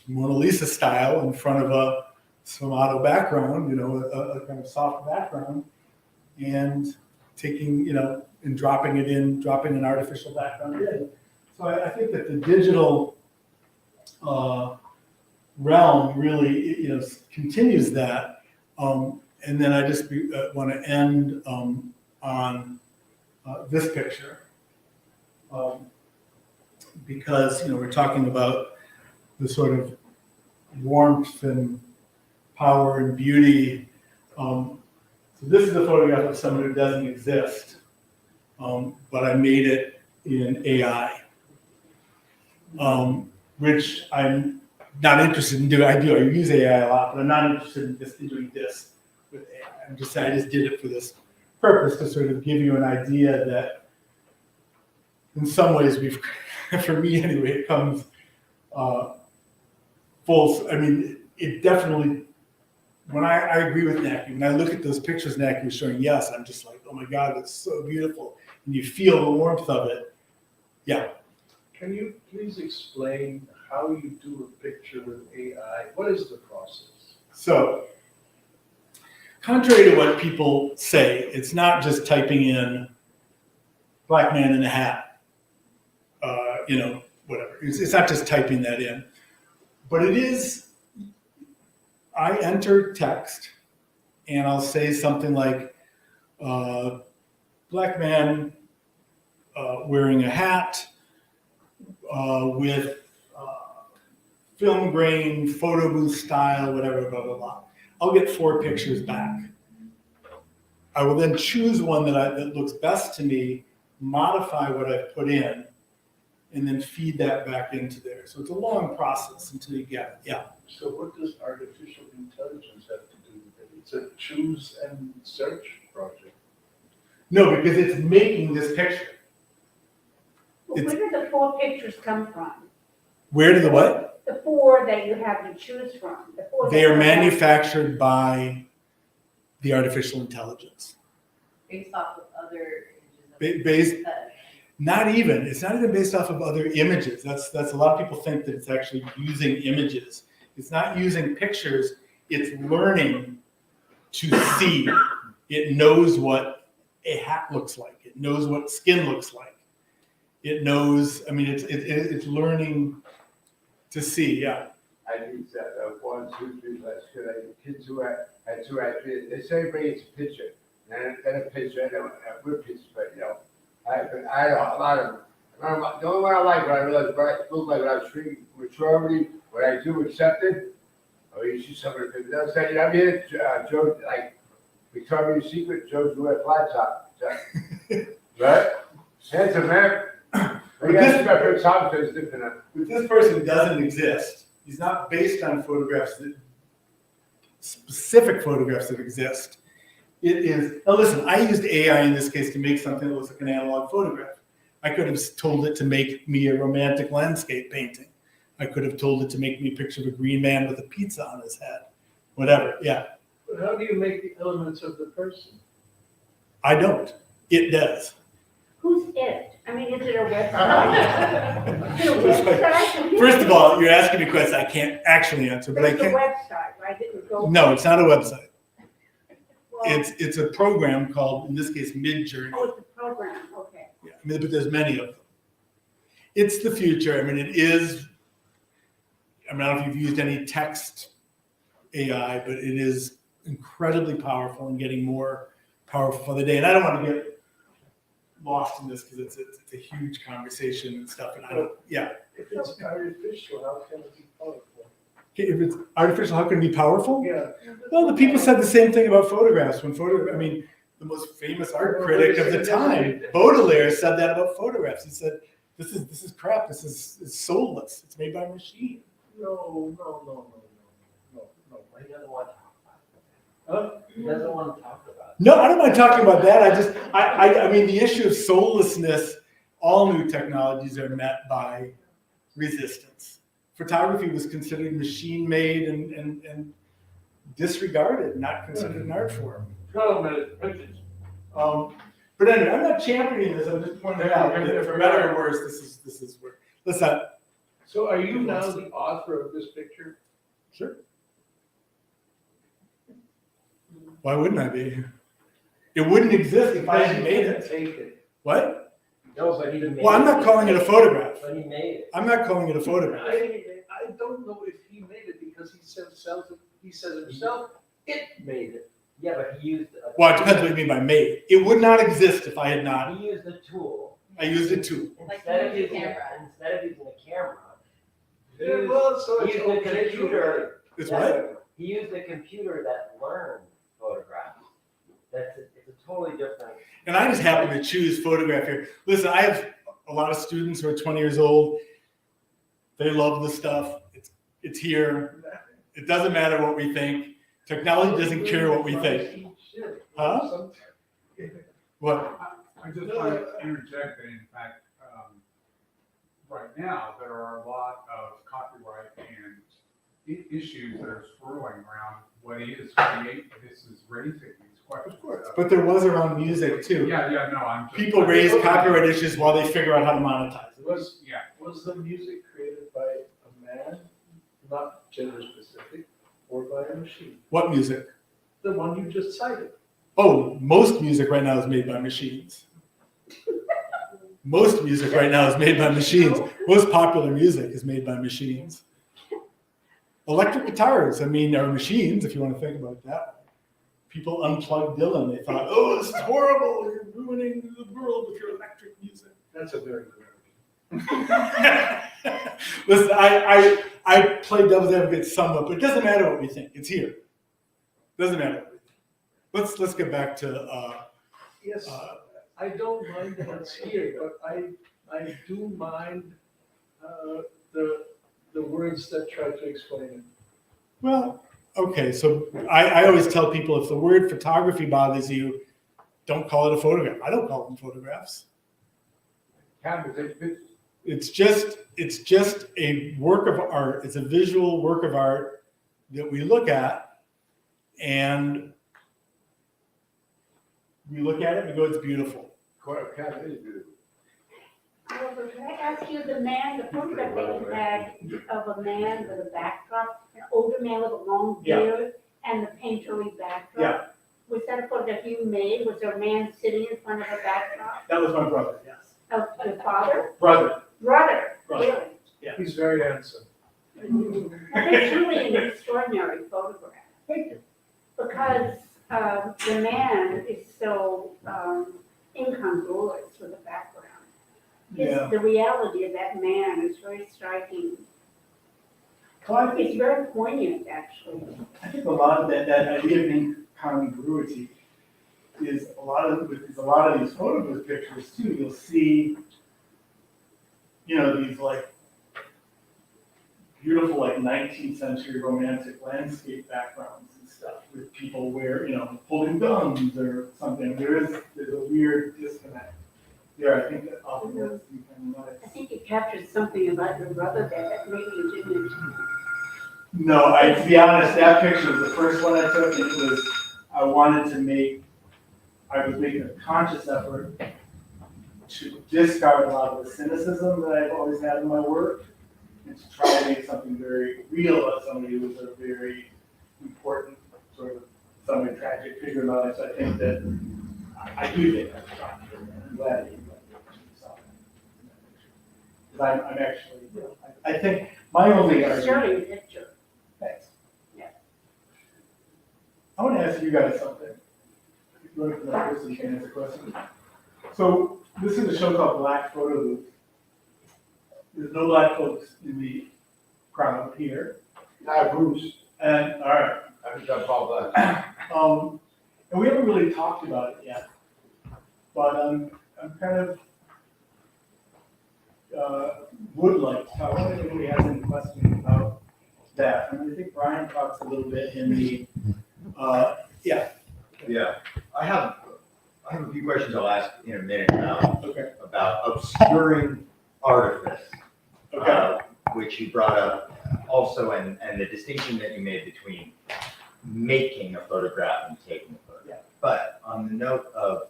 Mona Lisa style in front of a Sfumato background, you know, a kind of soft background, and taking, you know, and dropping an artificial background in. So I think that the digital realm really, you know, continues that. And then I just want to end on this picture. Because, you know, we're talking about the sort of warmth and power and beauty. So this is a photograph of someone who doesn't exist, but I made it in AI, which I'm not interested in doing. I use AI a lot, but I'm not interested in just doing this with AI. I just did it for this purpose, to sort of give you an idea that in some ways for me anyway, it comes full. I mean, it definitely, when I agree with Näkki, when I look at those pictures Näkki was showing, yes, I'm just like, oh my God, it's so beautiful. And you feel the warmth of it. Yeah. Can you please explain how you do a picture with AI? What is the process? So, contrary to what people say, it's not just typing in black man in a hat, you know, whatever. It's not just typing that in, but it is, I enter text and I'll say something like, black man wearing a hat with film grain, photo booth style, whatever, blah, blah, blah. I'll get 4 pictures back. I will then choose one that looks best to me, modify what I've put in, and then feed that back into there. So it's a long process until you get it. Yeah. So what does artificial intelligence have to do with it? It's a choose and search project. No, because it's making this picture. Where did the 4 pictures come from? Where do the what? The 4 that you have to choose from. The 4 They that are you have- manufactured by the artificial intelligence. Based off of other Based, not even. It's not even based off of other images. That's a lot of people think that it's actually using images. It's not using pictures. It's learning to see. It knows what a hat looks like. It knows what skin looks like. It knows. I mean, it's learning to see. Yeah. I need that 1, 2, 3, that's good. I have kids who had 2 ideas. They say bring it to picture, and then a picture, and then a good picture, but you know, I know a lot of them. The only one I like, what I realized, but looked like when I was reading maturity, what I do accept it. Oh, you see some of the people. They'll say, you know, I'm here, Joe, like Victoria's Secret, Joe's wear a flat top, right? Handsome man. But This is different. But this person doesn't exist. He's not based on specific photographs that exist. It is, now listen, I used AI in this case to make something that looks like an analog photograph. I could have told it to make me a romantic landscape painting. I could have told it to make me a picture of a green man with a pizza on his head. Whatever, yeah. But how do you make the elements of the person? I don't. It does. Who's it? I mean, is it a website? Is it a website? First of all, you're asking me questions I can't actually answer, but I It's a can. website, right? Didn't go. No, it's not a website. Well, It's a program called, in this case, Midjourney. Oh, it's a program, okay. Yeah, I mean, but there's many of them. It's the future. I mean, it is. I mean, I don't know if you've used any text AI, but it is incredibly powerful and getting more powerful for the day. And I don't want to get lost in this because it's a huge conversation and stuff. And I don't. Yeah. If it's artificial, how can it be powerful? Okay, if it's artificial, how can it be powerful? Yeah. Well, the people said the same thing about photographs. I mean, the most famous art critic of the time, Baudelaire, said that about photographs. He said, "This is crap. This is soulless. It's made by a machine." No. He doesn't want to talk about it. He doesn't want to talk about it. No, I don't mind talking about that. I mean, the issue of soullessness. All new technologies are met by resistance. Photography was considered machine-made and disregarded, not considered an art form. 12 minute pictures. But anyway, I'm not championing this. I'm just pointing it out. For better or worse, this is where. Let's not. So are you now the author of this picture? Sure. Why wouldn't I be? It wouldn't exist if I hadn't made it. Take it. What? No, but he made it. Well, I'm not calling it a photograph. But he made it. I'm not calling it a photograph. I don't know if he made it because he says himself, it made it. Yeah, but he used. Well, it depends what you mean by made. It would not exist if I had not. He used a tool. I used it too. Instead of using a camera. He Yeah, used- well, so he it's used a okay. computer. It's Yeah. what? He used a computer that learned photographs. It's a totally different. And I just happen to choose photograph here. Listen, I have a lot of students who are 20 years old. They love the stuff. It's here. It doesn't matter what we think. Technology doesn't care what we think. Huh? What? I just want to interject that in fact, right now, there are a lot of copyright and issues that are swirling around what is create, this is raising these questions. Of course. But there was around music too. Yeah, no, I'm just. People raise copyright issues while they figure out how to monetize it. Was the music created by a man, not gender specific, or by a machine? What music? The one you just cited. Oh, most music right now is made by machines. Most music right now is made by machines. Most popular music is made by machines. Electric guitars, I mean, are machines, if you want to think about it that way. People unplugged Dylan. They thought, oh, this is horrible. You're ruining the world with your electric music. That's a very good Listen, I play devil's advocate somewhat, but it doesn't matter what we think. It's here. Doesn't matter what we think. Let's get back to Yes, I don't mind that it's here, but I do mind the words that try to explain it. well, okay. So I always tell people if the word photography bothers you, don't call it a photograph. I don't call them photographs. Camera takes pictures. It's just a work of art. It's a visual work of art that we look at, and we look at it and we go, it's beautiful. Camera is beautiful. However, can I ask you, the photograph that you had of a man with a backdrop, an older man with a long Yeah. beard and the painterly backdrop? Yeah. Was that a photograph you made? Was there a man sitting in front of a backdrop? That was my brother, yes. Of your father? Brother. Brother, Brother. really? He's very handsome. And that's really an extraordinary photograph. Thank you. Because the man is so incongruous with the background. Yeah. The reality of that man is very striking. Well, I It's think, very poignant, actually. I think a lot of that idea of incongruity is a lot of these photo booth pictures too. You'll see, these like beautiful like 19th century romantic landscape backgrounds and stuff with people holding guns or something. There's a weird disconnect there. I think that often that's kind of I nice. think it captures something about your brother that maybe you didn't. No, to be honest, that picture was the first one I took. I was making a conscious effort to discard a lot of the cynicism that I've always had in my work and to try to make something very real about somebody who was a very important, sort of, somewhat tragic figure in my life. So I think that I do think that's trying to do that. I'm glad that you saw that in that picture. Because I'm actually, I think my only It's a stirring picture. Thanks. Yeah. I want to ask you guys something. If you want to come up, you can answer questions. So this is a show called Black Photobooth. There's no black folks in the crowd here. Bruce, And all right. I think that's all that. And we haven't really talked about it yet, but I'm kind of would like to talk. I wonder if anybody has any questions about that. I mean, I think Brian talks a little bit in the yeah. Yeah, I have a few questions I'll ask in a minute Okay. about obscuring artifice. Okay. Which you brought up also, and the distinction that you made between making a photograph and taking a photograph. Yeah. But on the note of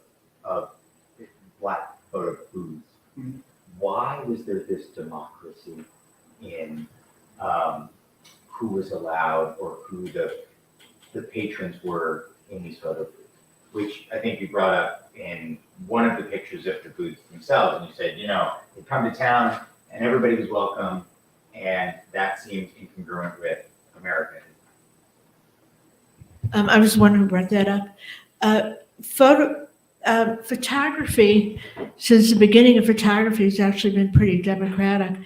Black Photobooth, Mhm. why was there this democracy in who was allowed or who the patrons were in these photo booths, which I think you brought up in one of the pictures of the booths themselves. And you said, they come to town and everybody was welcome, and that seemed incongruent with America. I was wondering who brought that up. Photography, since the beginning of photography, has actually been pretty democratic.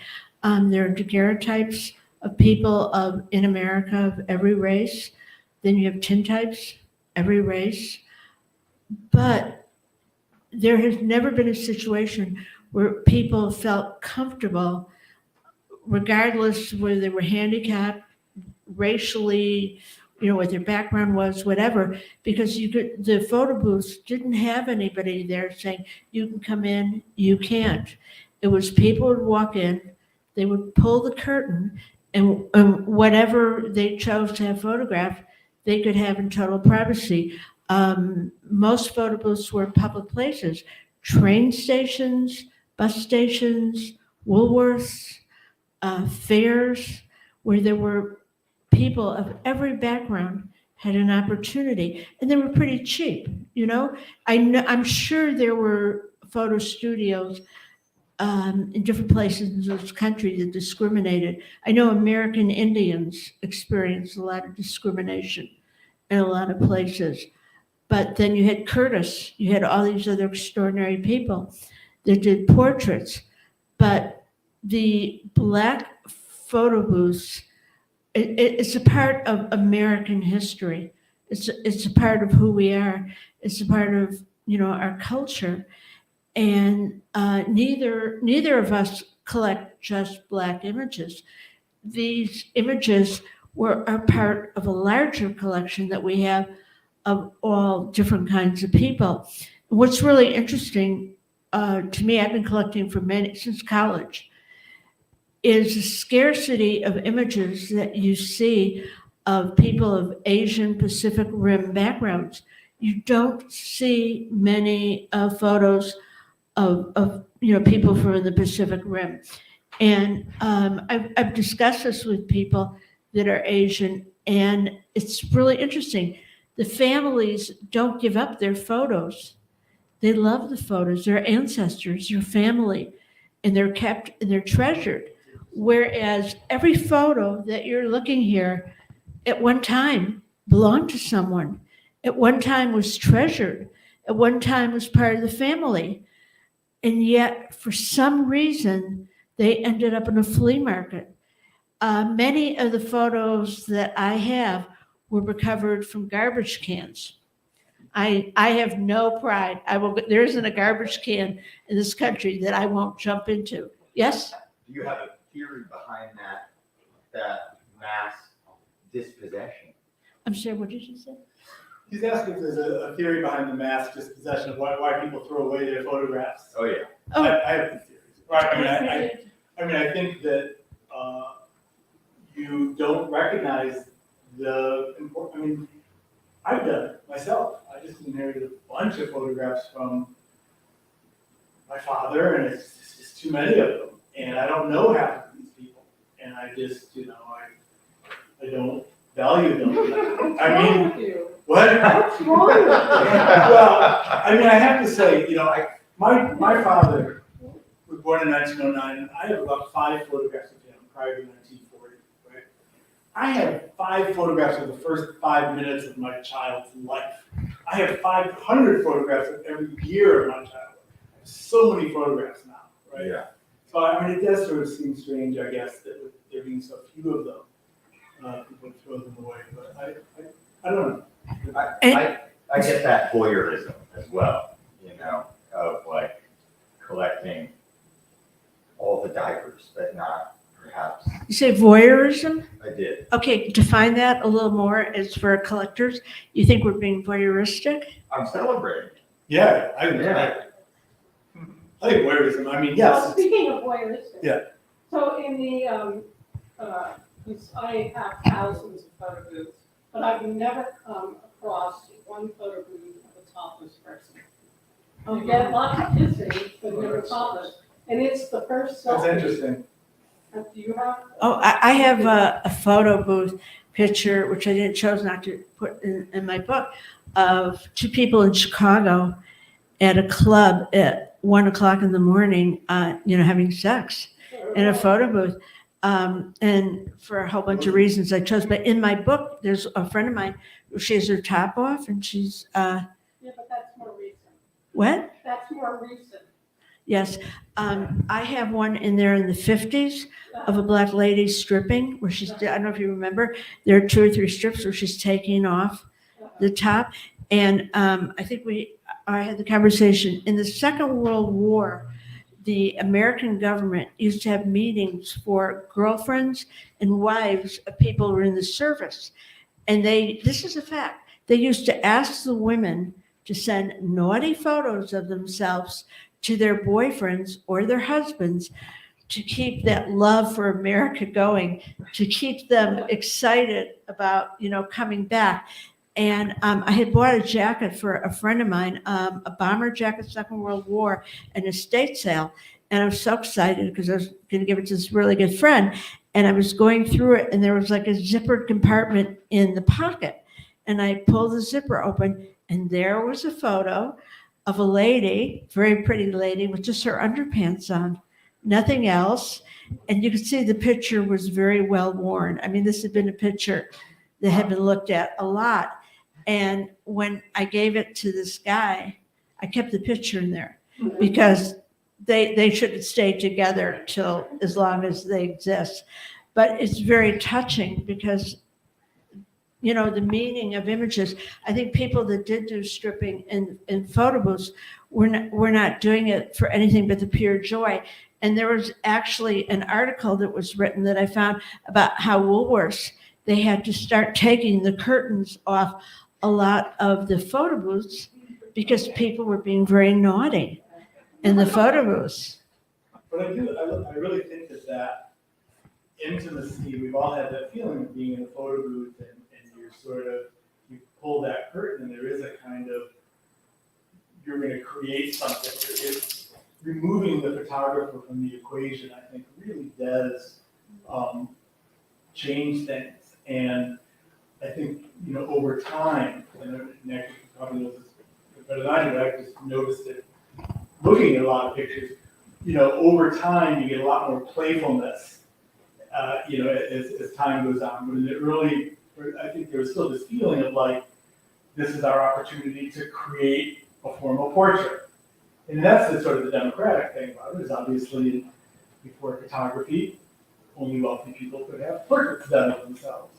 There are daguerreotypes of people in America of every race. Then you have tintypes, every race. But there has never been a situation where people felt comfortable, regardless whether they were handicapped, racially, what their background was, whatever, because the photo booths didn't have anybody there saying, you can come in, you can't. It was people would walk in, they would pull the curtain, and whatever they chose to have photographed, they could have in total privacy. Most photo booths were public places, train stations, bus stations, Woolworths, fairs, where there were people of every background had an opportunity, and they were pretty cheap. I'm sure there were photo studios in different places in this country that discriminated. I know American Indians experienced a lot of discrimination in a lot of places. But then you had Curtis, you had all these other extraordinary people that did portraits. But the Black photo booths, it's a part of American history. It's a part of who we are. It's a part of our culture. And neither of us collect just Black images. These images are part of a larger collection that we have of all different kinds of people. What's really interesting to me, I've been collecting since college, is the scarcity of images that you see of people of Asian Pacific Rim backgrounds. You don't see many photos of people from the Pacific Rim. And I've discussed this with people that are Asian, and it's really interesting. The families don't give up their photos. They love the photos, their ancestors, their family, and they're kept and they're treasured. Whereas every photo that you're looking here at one time belonged to someone, at one time was treasured, at one time was part of the family. And yet, for some reason, they ended up in a flea market. Many of the photos that I have were recovered from garbage cans. I have no pride. There isn't a garbage can in this country that I won't jump into. Yes? Do you have a theory behind that mass dispossession? I'm sorry, what did you say? He's asking if there's a theory behind the mass dispossession of why people throw away their photographs. Oh, yeah. Oh. I have two theories. Right. I think that you don't recognize the important. I've done it myself. I just inherited a bunch of photographs from my father, and it's just too many of them. And I don't know half of these people. And I just, I don't value them. What? What's wrong with you? Well, I have to say, my father was born in 1909, and I have about 5 photographs of him prior to 1940, right? I have 5 photographs of the first 5 minutes of my child's life. I have 500 photographs of every year of my childhood. I have so many photographs now, right? Yeah. So, it does sort of seem strange, I guess, that with there being so few of them, people throw them away, but I don't know. I get that voyeurism as well, of like collecting all the diapers, but not perhaps. You say voyeurism? I did. Okay, define that a little more as for collectors. You think we're being voyeuristic? I'm celebrating. Yeah, I think voyeurism. Well, Yes. speaking of voyeuristic. Yeah. So in the, I have thousands of photo booths, but I've never come across one photo booth of a topless person. You get lots of kissing, but never topless. And it's the first That's selfie. interesting. Do you have? Oh, I have a photo booth picture, which I didn't chose not to put in my book, of two people in Chicago at a club at 1 o'clock in the morning, having sex in a photo booth. And for a whole bunch of reasons I chose, but in my book, there's a friend of mine who she has her top off and she's, Yeah, but that's more recent. what? That's more recent. Yes. I have one in there in the 50s of a black lady stripping where she's, I don't know if you remember, there are 2 or 3 strips where she's taking off the top. And I think I had the conversation in the Second World War, the American government used to have meetings for girlfriends and wives of people who were in the service. And this is a fact, they used to ask the women to send naughty photos of themselves to their boyfriends or their husbands to keep that love for America going, to keep them excited about, coming back. And I had bought a jacket for a friend of mine, a bomber jacket, Second World War, an estate sale. And I was so excited because I was going to give it to this really good friend. And I was going through it, and there was like a zippered compartment in the pocket. And I pulled the zipper open, and there was a photo of a lady, very pretty lady, with just her underpants on, nothing else. And you could see the picture was very well worn. I mean, this had been a picture that had been looked at a lot. And when I gave it to this guy, I kept the picture in there because they should stay together till as long as they exist. But it's very touching because, the meaning of images. I think people that did do stripping in photo booths were not doing it for anything but the pure joy. And there was actually an article that was written that I found about how Woolworths, they had to start taking the curtains off a lot of the photo booths because people were being very naughty in the photo booths. But I really think that intimacy, we've all had that feeling of being in a photo booth and you pull that curtain and there is a kind of, you're going to create something. It's removing the photographer from the equation, I think, really does change things. And I think, over time, and Näkki probably knows this better than I do, I just noticed it looking at a lot of pictures, over time you get a lot more playfulness, as time goes on. But in the early, I think there was still this feeling of like, this is our opportunity to create a formal portrait. And that's the sort of the democratic thing about it, is obviously before photography, only wealthy people could have portraits done of themselves.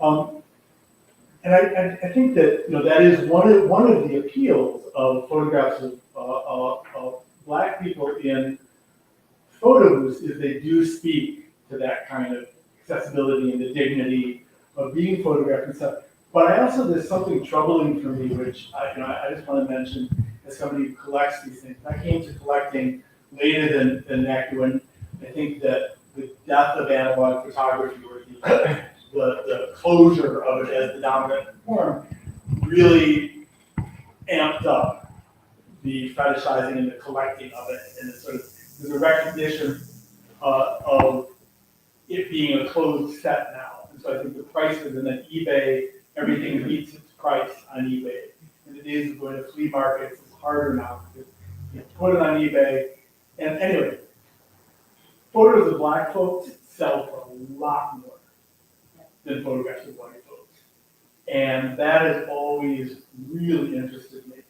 And I think that, that is one of the appeals of photographs of Black people in photo booths, is they do speak to that kind of accessibility and the dignity of being photographed and stuff. But I also, there's something troubling for me, which I just want to mention as somebody who collects these things. I came to collecting later than Näkki, when I think that the death of analog photography, or the closure of it as the dominant form, really amped up the fetishizing and the collecting of it, and there's a recognition of it being a closed set now. And so I think the prices, and then eBay, everything meets its price on eBay. In the days of going to flea markets, it's harder now because you put it on eBay. And anyway, photos of Black folks sell for a lot more than photographs of white folks. And that has always really interested me.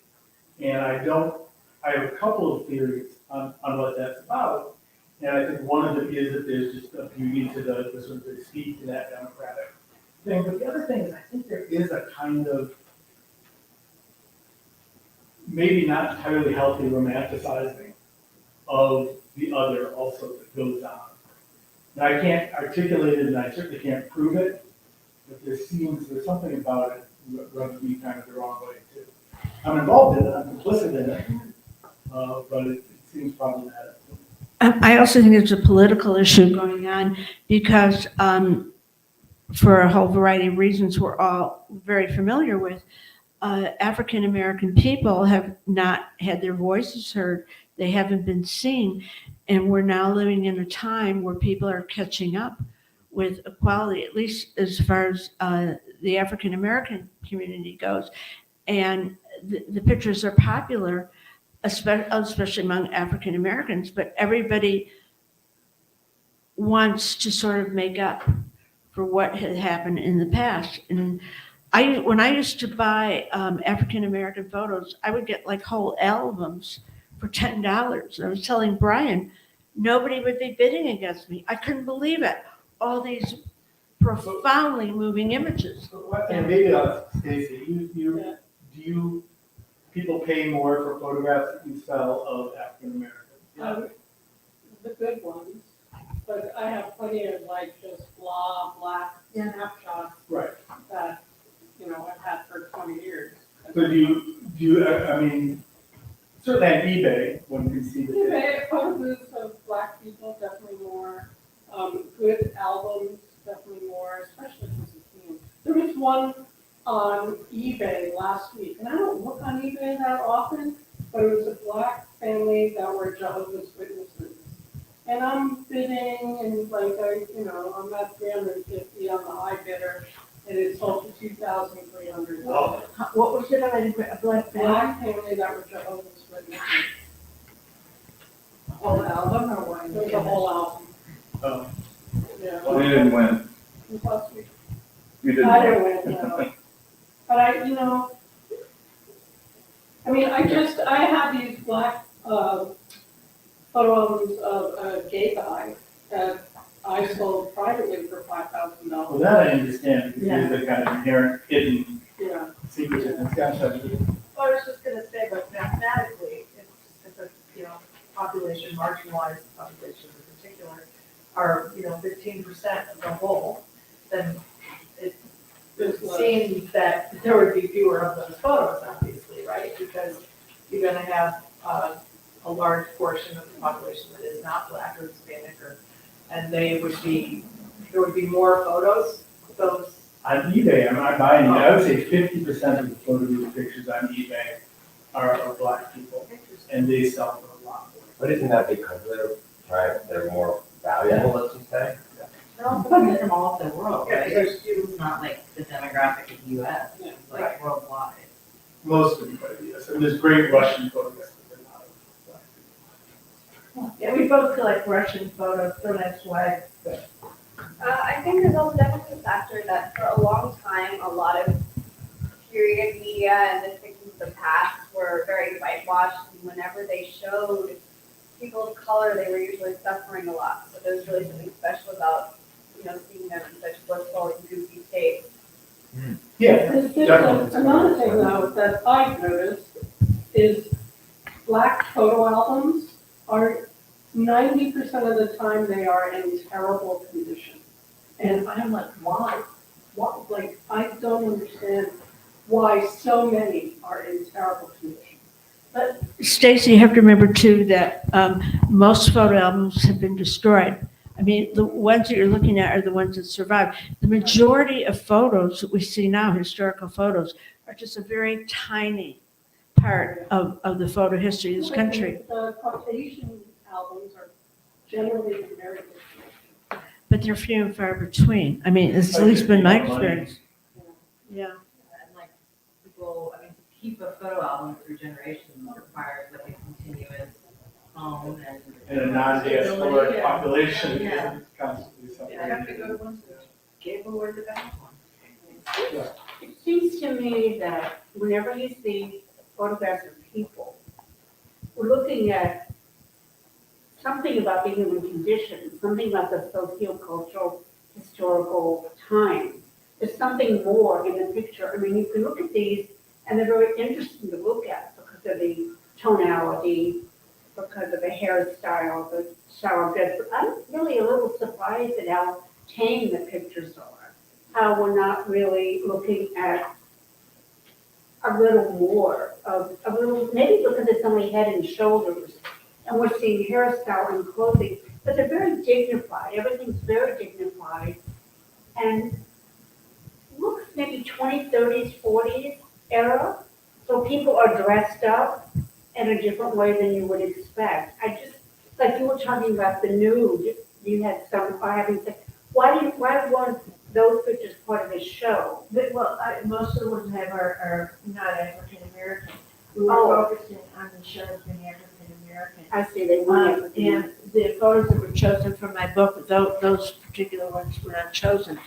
And I have a couple of theories on what that's about. And I think one of them is that there's just a beauty to the sort of the speak to that democratic thing. But the other thing is, I think there is a kind of maybe not entirely healthy romanticizing of the other also that goes on. Now, I can't articulate it, and I certainly can't prove it, but there's something about it that rubs me kind of the wrong way too. I'm involved in it, I'm complicit in it, but it seems problematic. I also think there's a political issue going on because for a whole variety of reasons we're all very familiar with, African-American people have not had their voices heard. They haven't been seen. And we're now living in a time where people are catching up with equality, at least as far as the African American community goes. And the pictures are popular, especially among African Americans, but everybody wants to sort of make up for what had happened in the past. And when I used to buy African American photos, I would get like whole albums for $10. I was telling Brian, nobody would be bidding against me. I couldn't believe it. All these profoundly moving images. And maybe, Stacy, people pay more for photographs that you sell of African Americans? The good ones, but I have plenty of like just black snapshots Right. that, I've had for 20 years. So do you, I mean, certainly on eBay, one can see the. eBay, photo booths of black people, definitely more. Good albums, definitely more, especially as a teen. There was one on eBay last week, and I don't look on eBay that often, but it was a black family that were Jehovah's Witnesses. And I'm bidding, and I'm at 350 on the high bidder, and it sold for $2,300. Oh. What was it? A black Black family that were Jehovah's Witnesses. The whole album or one? It was a whole album. Oh. Yeah. Well, you didn't win. It was last week. You didn't I win. didn't win, no. But I have these black photo albums of a gay guy that I sold privately for $5,000. Well, that I understand, because there's a kind of inherent hidden Yeah. secret in this concept. Well, I was just gonna say, but mathematically, if a, population, marginalized population in particular, are, 15% of the whole, then it seems that there would be fewer of those photos, obviously, right? Because you're gonna have a large portion of the population that is not Black or Hispanic, and there would be more photos of those. On eBay, I'm not buying it, I would say 50% of the photo booth pictures on eBay are of black people, and they sell for a lot more. But isn't that because they're more valuable, let's just say? They're also coming from all over the world, Yeah, right? there's It's not like the demographic of the US, it's Right. like worldwide. Most of them, yes, and there's great Russian photographs, but they're not of black people. Yeah, we both collect Russian photos, so that's why. I think there's also definitely a factor that for a long time, a lot of period media and the depictions of the past were very whitewashed. And whenever they showed people of color, they were usually suffering a lot. So there's really something special about, seeing them in such blissful and goofy states. Yeah, There's definitely. another thing though that I've noticed is black photo albums are 90% of the time they are in terrible condition. And I'm like, why? What, like, I don't understand why so many are in terrible condition. But Stacy, you have to remember too that most photo albums have been destroyed. I mean, the ones that you're looking at are the ones that survive. The majority of photos that we see now, historical photos, are just a very tiny part of the photo history of this country. The Caucasian albums are generally in very good condition. But they're few and far between. I mean, it's at least been my experience. Yeah. And like people, to keep a photo album through generations requires like a continuous home and. And a non-diasporic population Yeah. is constantly suffering. I have to go to ones that gave away the best ones. It seems to me that whenever you see photographs of people, we're looking at something about the human condition, something about the socio-cultural, historical time. There's something more in the picture. I mean, you can look at these and they're very interesting to look at because of the tonality, because of the hairstyle, the shower bed. But I'm really a little surprised at how tame the pictures are, how we're not really looking at a little more of a little, maybe because it's only head and shoulders, and we're seeing hairstyle and clothing, but they're very dignified. Everything's very dignified, and looks maybe 20s, 30s, 40s era. So people are dressed up in a different way than you would expect. like you were talking about the nude, you had some, having sex. Why weren't those pictures part of the show? Well, most of the ones I have are not African American. We were Oh. focusing on the shows being African American. I see they weren't. And the photos that were chosen from my book, those particular ones were not chosen.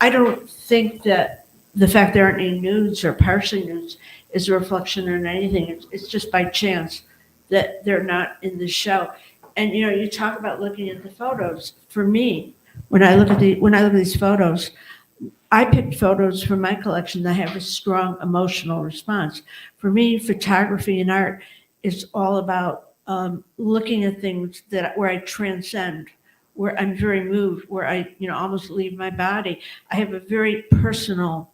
I don't think that the fact there aren't any nudes or partially nudes is a reflection on anything. It's just by chance that they're not in the show. And you talk about looking at the photos. For me, when I look at these photos, I picked photos from my collection that have a strong emotional response. For me, photography and art is all about looking at things where I transcend, where I'm very moved, where I almost leave my body. I have a very personal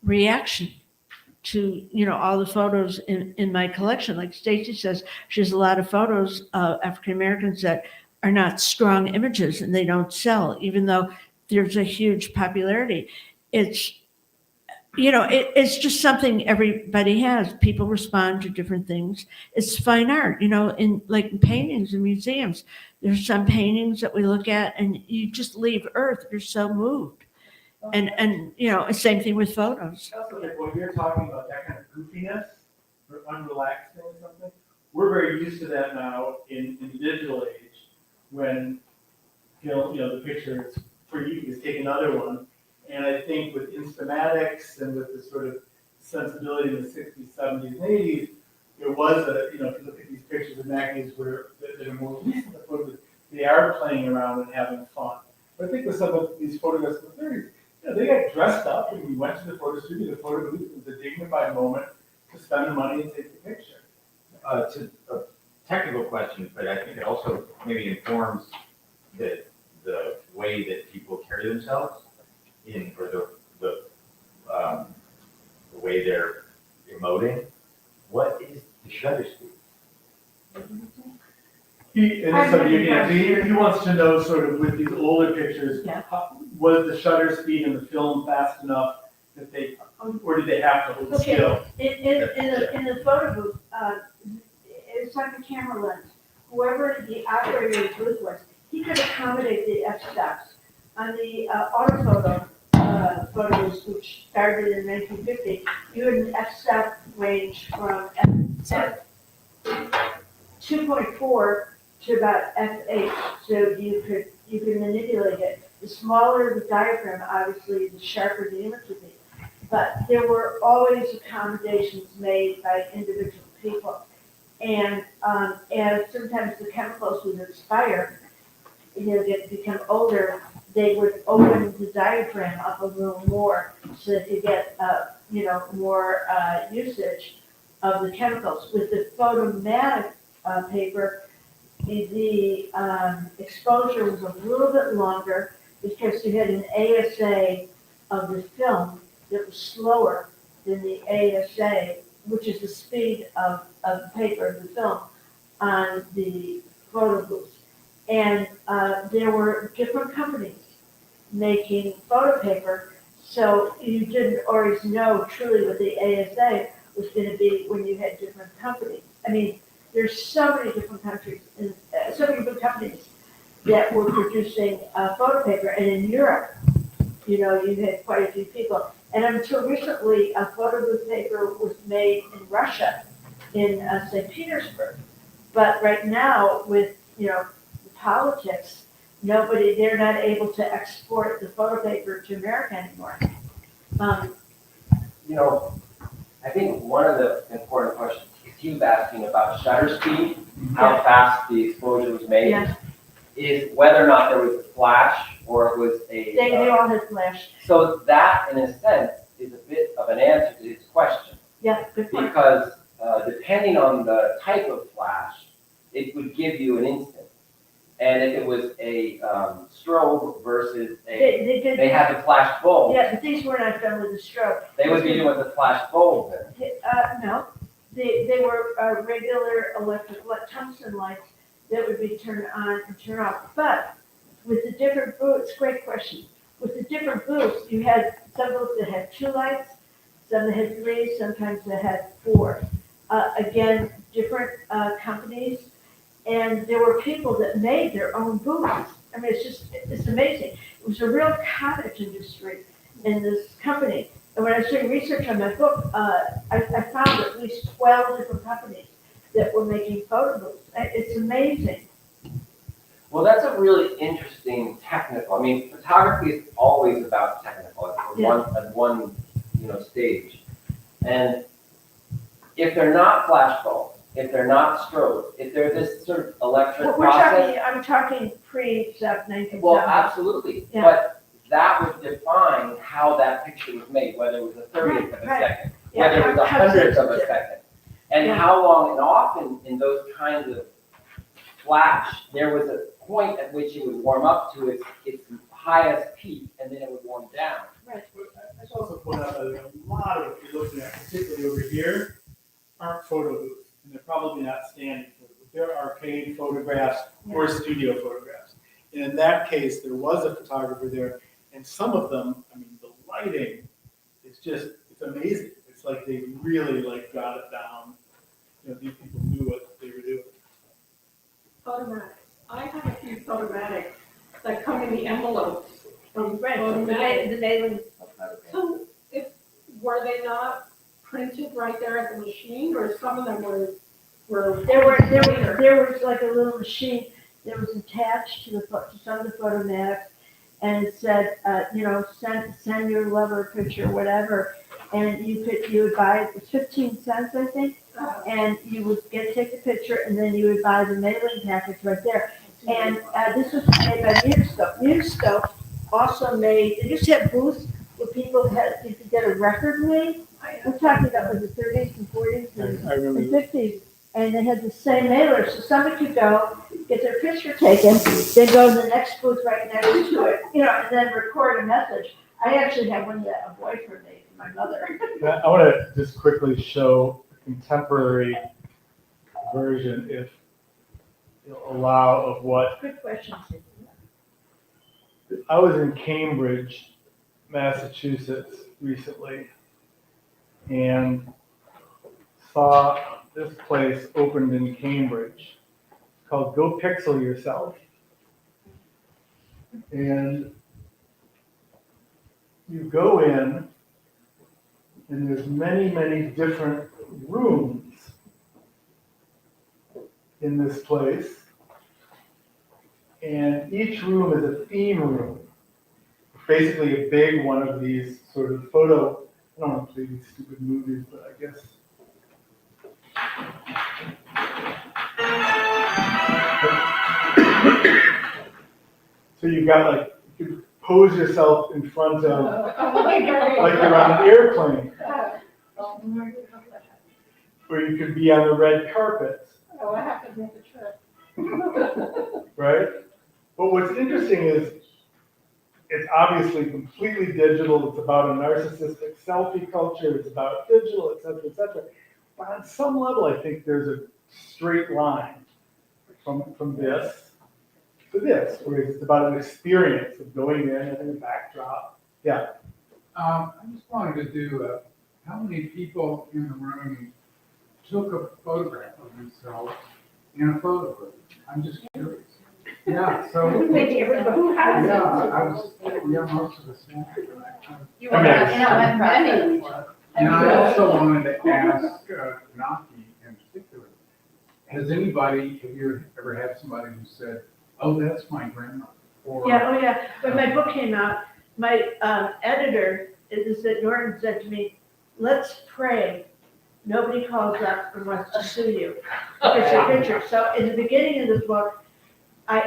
reaction to all the photos in my collection. Like Stacy says, she has a lot of photos of African Americans that are not strong images and they don't sell, even though there's a huge popularity. It's it's just something everybody has. People respond to different things. It's fine art, in paintings and museums. There's some paintings that we look at and you just leave Earth. You're so moved. And same thing with photos. I also think when you're talking about that kind of goofiness or unrelaxing or something, we're very used to that now in the digital age when the picture is for you, you just take another one. And I think with Instamatics and with the sort of sensibility in the 60s, 70s, and 80s, there was if you look at these pictures of Näkki's that are more recent, they are playing around and having fun. But I think with some of these photographs in the 30s, they got dressed up and we went to the photo studio, the photo booth. It was a dignified moment to spend the money and take the picture. It's a technical question, but I think it also maybe informs the way that people carry themselves or the way they're emoting. What is the shutter speed? He wants to know sort of with these older pictures, Yeah. Was the shutter speed in the film fast enough that or did they have to hold Okay. still? In the photo booth, it's like a camera lens. Whoever the operator of the booth was, he could accommodate the f-stops. On the autophoto photos, which started in 1950, you had an f-stop range from f 2.4 to about f8, so you could manipulate it. The smaller the diaphragm, obviously, the sharper the image would be. But there were always accommodations made by individual people. And as sometimes the chemicals would expire, become older, they would open the diaphragm up a little more so that you get, more usage of the chemicals. With the photomatic paper, the exposure was a little bit longer because you had an ASA of the film that was slower than the ASA, which is the speed of the paper of the film on the photo booth. And there were different companies making photo paper, so you didn't always know truly what the ASA was going to be when you had different companies. I mean, there's so many different countries, and so many different companies that were producing photo paper. And in Europe, you had quite a few people. And until recently, a photo booth paper was made in Russia, in St. Petersburg. But right now, with the politics, they're not able to export the photo paper to America anymore. I think one of the important questions, he was asking about shutter speed, how fast the exposure was made, Yeah. is whether or not there was a flash or it was a. They all had flash. So that, in a sense, is a bit of an answer to his question. Yeah, good point. Because depending on the type of flash, it would give you an instant. And if it was a strobe versus they had the flash bulb. Yeah, but these were not done with a strobe. They would be doing the flash bulb then. No, they were regular electric tungsten lights that would be turned on and turned off. But with the different booths, great question. With the different booths, you had some booths that had 2 lights, some that had 3, sometimes that had 4. Again, different companies. And there were people that made their own booths. I mean, it's amazing. It was a real cottage industry in this company. And when I was doing research on my book, I found at least 12 different companies that were making photo booths. It's amazing. Well, that's a really interesting technical, I mean, photography is always about technical at one, stage. And if they're not flash bulbs, if they're not strobes, if they're this sort of electric process. I'm talking pre-1970. Well, absolutely, Yeah. but that would define how that picture was made, whether it was a 30th of a Right. second, Yeah, whether it was a how 100th of a sensitive. second. And Yeah. how long, and often in those kinds of flash, there was a point at which it would warm up to its highest peak, and then it would warm down. Right. I should also point out that a lot of what you're looking at, particularly over here, aren't photo booths, and they're probably not standing photo booths. They're arcade photographs or studio photographs. And in that case, there was a photographer there, and some of them, I mean, the lighting, it's amazing. It's like they really got it down. These people knew what they were doing. Photomatics. I have a few photomatics that come in the envelopes from Right, Photomatics. the mailing. So were they not printed right there at the machine, or some of them were? There was like a little machine that was attached to some of the photomatics, and it said, send your lover a picture, whatever, and you would buy it for 15 cents, I think, and you would take the picture, and then you would buy the mailing package right there. And this was made by Mutoscope. Mutoscope also made, they used to have booths where you could get a record made. I'm talking about the 30s and 40s and I remember. 50s. And they had the same mailer, so somebody could go, get their picture taken, then go to the next booth right next to it, and then record a message. I actually had one that a boyfriend made for my mother. I want to just quickly show a contemporary version, if you'll allow, of what. Good question. I was in Cambridge, Massachusetts recently, and saw this place opened in Cambridge called Go Pixel Yourself. And you go in, and there's many, many different rooms in this place. And each room is a theme room. Basically a big one of these sort of photo, I don't want to play these stupid movies, but I guess. So you've got you could pose yourself in front of, like you're on an airplane. Or you could be on the red carpet. Oh, I have to make the trip. Right? But what's interesting is it's obviously completely digital. It's about a narcissistic selfie culture. It's about digital, et cetera, et cetera. But on some level, I think there's a straight line from this to this, where it's about an experience of going in and a backdrop. Yeah. I just wanted to do how many people in the room took a photograph of themselves in a photo booth? I'm just curious. Yeah, so. Maybe everybody who has Yeah, it. I was, most of us. You were in a many. And I also wanted to ask Näkki in particular, have you ever had somebody who said, oh, that's my grandma? Or, Yeah. When my book came out, my editor at Norton said to me, let's pray nobody calls up and wants to sue you. It's your picture. So in the beginning of the book,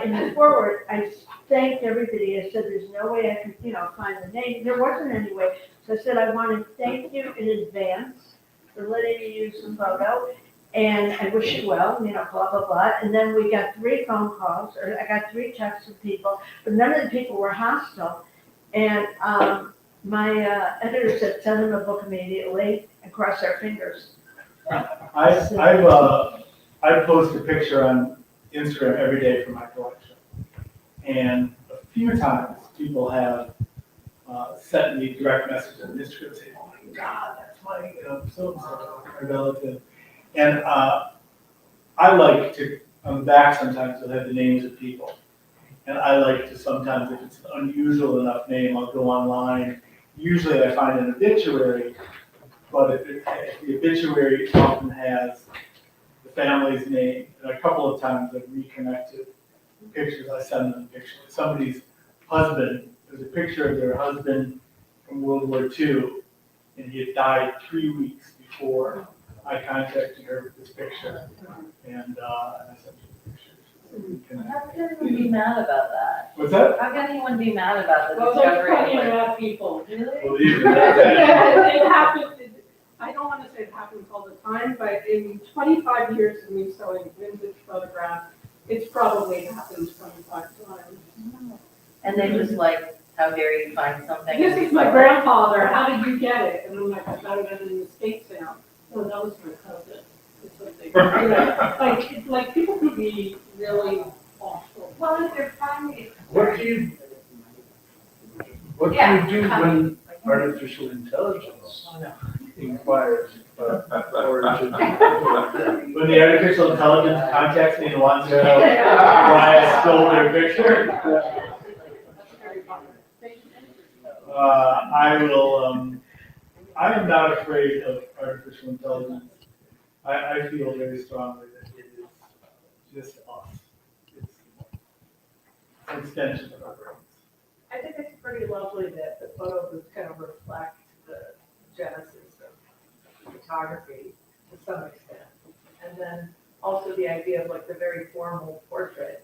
in the foreword, I thanked everybody. I said, there's no way I could, find the name. There wasn't any way. So I said, I want to thank you in advance for letting me use the photo. And I wish you well, blah, blah, blah. And then we got 3 phone calls, or I got 3 texts from people, but none of the people were hostile. And my editor said, send them a book immediately and cross our fingers. I post a picture on Instagram every day for my collection. And a few times people have sent me direct messages on Instagram saying, oh my God, that's my so-and-so, my relative. And I like to on the back sometimes it'll have the names of people. And I like to sometimes, if it's an unusual enough name, I'll go online. Usually I find an obituary, but if the obituary often has the family's name, and a couple of times I've reconnected pictures, I send them pictures. Somebody's husband, there's a picture of their husband from World War II, and he had died 3 weeks before I contacted her with this picture, and I sent her the pictures. How can anyone be mad about that? What's that? How can anyone be mad about the Well, there's discovery? plenty of Like, bad people. really? Believe me. It happens, I don't want to say it happens all the time, but in 25 years of me selling vintage photographs, it's probably happened 25 times. And they just like, how dare you find something? This is my grandfather, how did you get it? And I'm like, I got it in the estate sale. Oh, that was my cousin. It's what they, you know, like people could be really awful. Well, if they're finding. What do you do when artificial intelligence inquires about origin? When the artificial intelligence contacts me and wants to know why I stole their picture, I will, I am not afraid of artificial intelligence. I feel very strongly that it is just us. It's an extension of our brains. I think it's pretty lovely that the photo booths kind of reflect the genesis of photography to some extent. And then also the idea of like the very formal portrait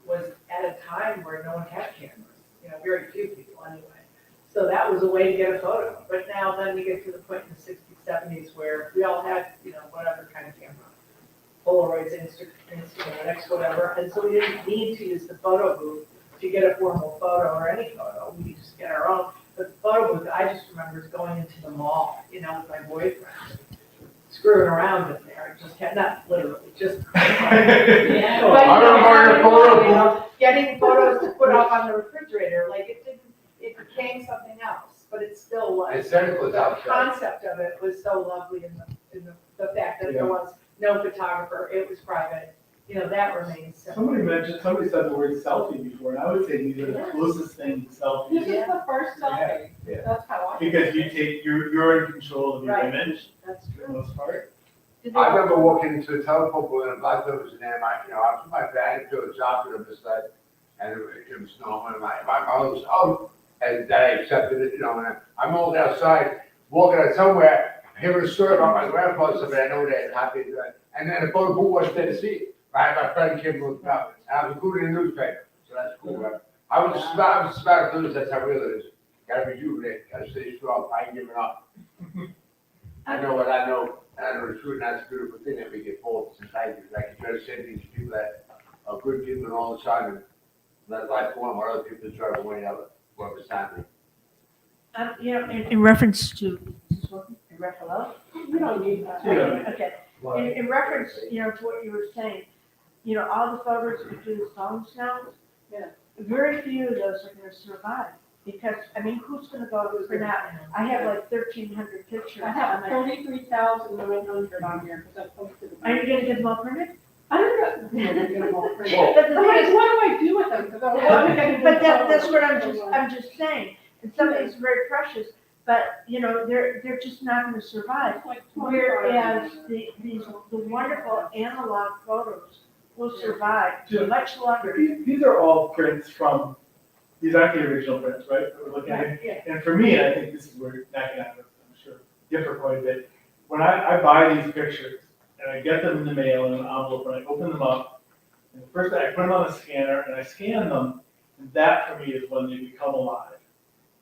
was at a time where no one had cameras, you know, very few people anyway. So that was a way to get a photo. But now then we get to the point in the 60s, 70s where we all had, you know, whatever kind of camera. Polaroids, Instagram, whatever. And so we didn't need to use the photo booth to get a formal photo or any photo. We could just get our own. But the photo booth, I just remember is going into the mall, you know, with my boyfriend, screwing around in there. Just not literally, just. Yeah. But, I remember your photo you know, getting photos to put up on the refrigerator, like it became something else, but it still was. Aesthetic was The outside. concept of it was so lovely in the fact that there was no photographer, it was private, you know, that remains simple. Somebody said the word selfie before, and I would say these are the closest thing to selfies. This is the first selfie. Yeah. That's how I. Because you're in control of your Right. image That's for the true. most part. I remember walking into a telephone booth and a black girl was in there, I was with my dad into a shop with him, just like, and it was snowing, and my mother was, and I accepted it, you know, and I'm all outside, walking out somewhere, hearing a story about my grandfather, something I know that happy, and then the photo booth wasn't there to see it. Right, my friend came and looked up, and I was included in the newspaper, so that's cool, right? I was smart lose, that's how real it is. Gotta rejuvenate, gotta stay strong, I ain't giving up. I know what I know, and I know the truth, and that's a beautiful thing that we get both society. Like you try to send these people that are good people and all the time, and let life go on, while other people try to win out whatever's happening. You know, in reference to, hello? We don't need that. Yeah. Okay, in reference, you know, to what you were saying, you know, all the photos we do phones now, Yeah. very few of those are gonna survive. Because, I mean, who's gonna go for that? I have like 1,300 pictures. I have 33,900 on here because I posted them. Are you gonna get them all printed? I don't know. I'm gonna get them all printed. But the I'm like, thing is, what do I do with them? Because I want to get them. but that's what I'm just saying. And some of these are very precious, but, you know, they're just not gonna survive. Like Whereas the wonderful analog photos will survive Yeah. much longer. These are all prints from, these aren't the original prints, right, that we're looking at? Yeah. And for me, I think this is where Näkki and I, I'm sure, differ quite a bit. When I buy these pictures, and I get them in the mail in an envelope, and I open them up, and first I put them on a scanner, and I scan them, and that for me is when they become alive.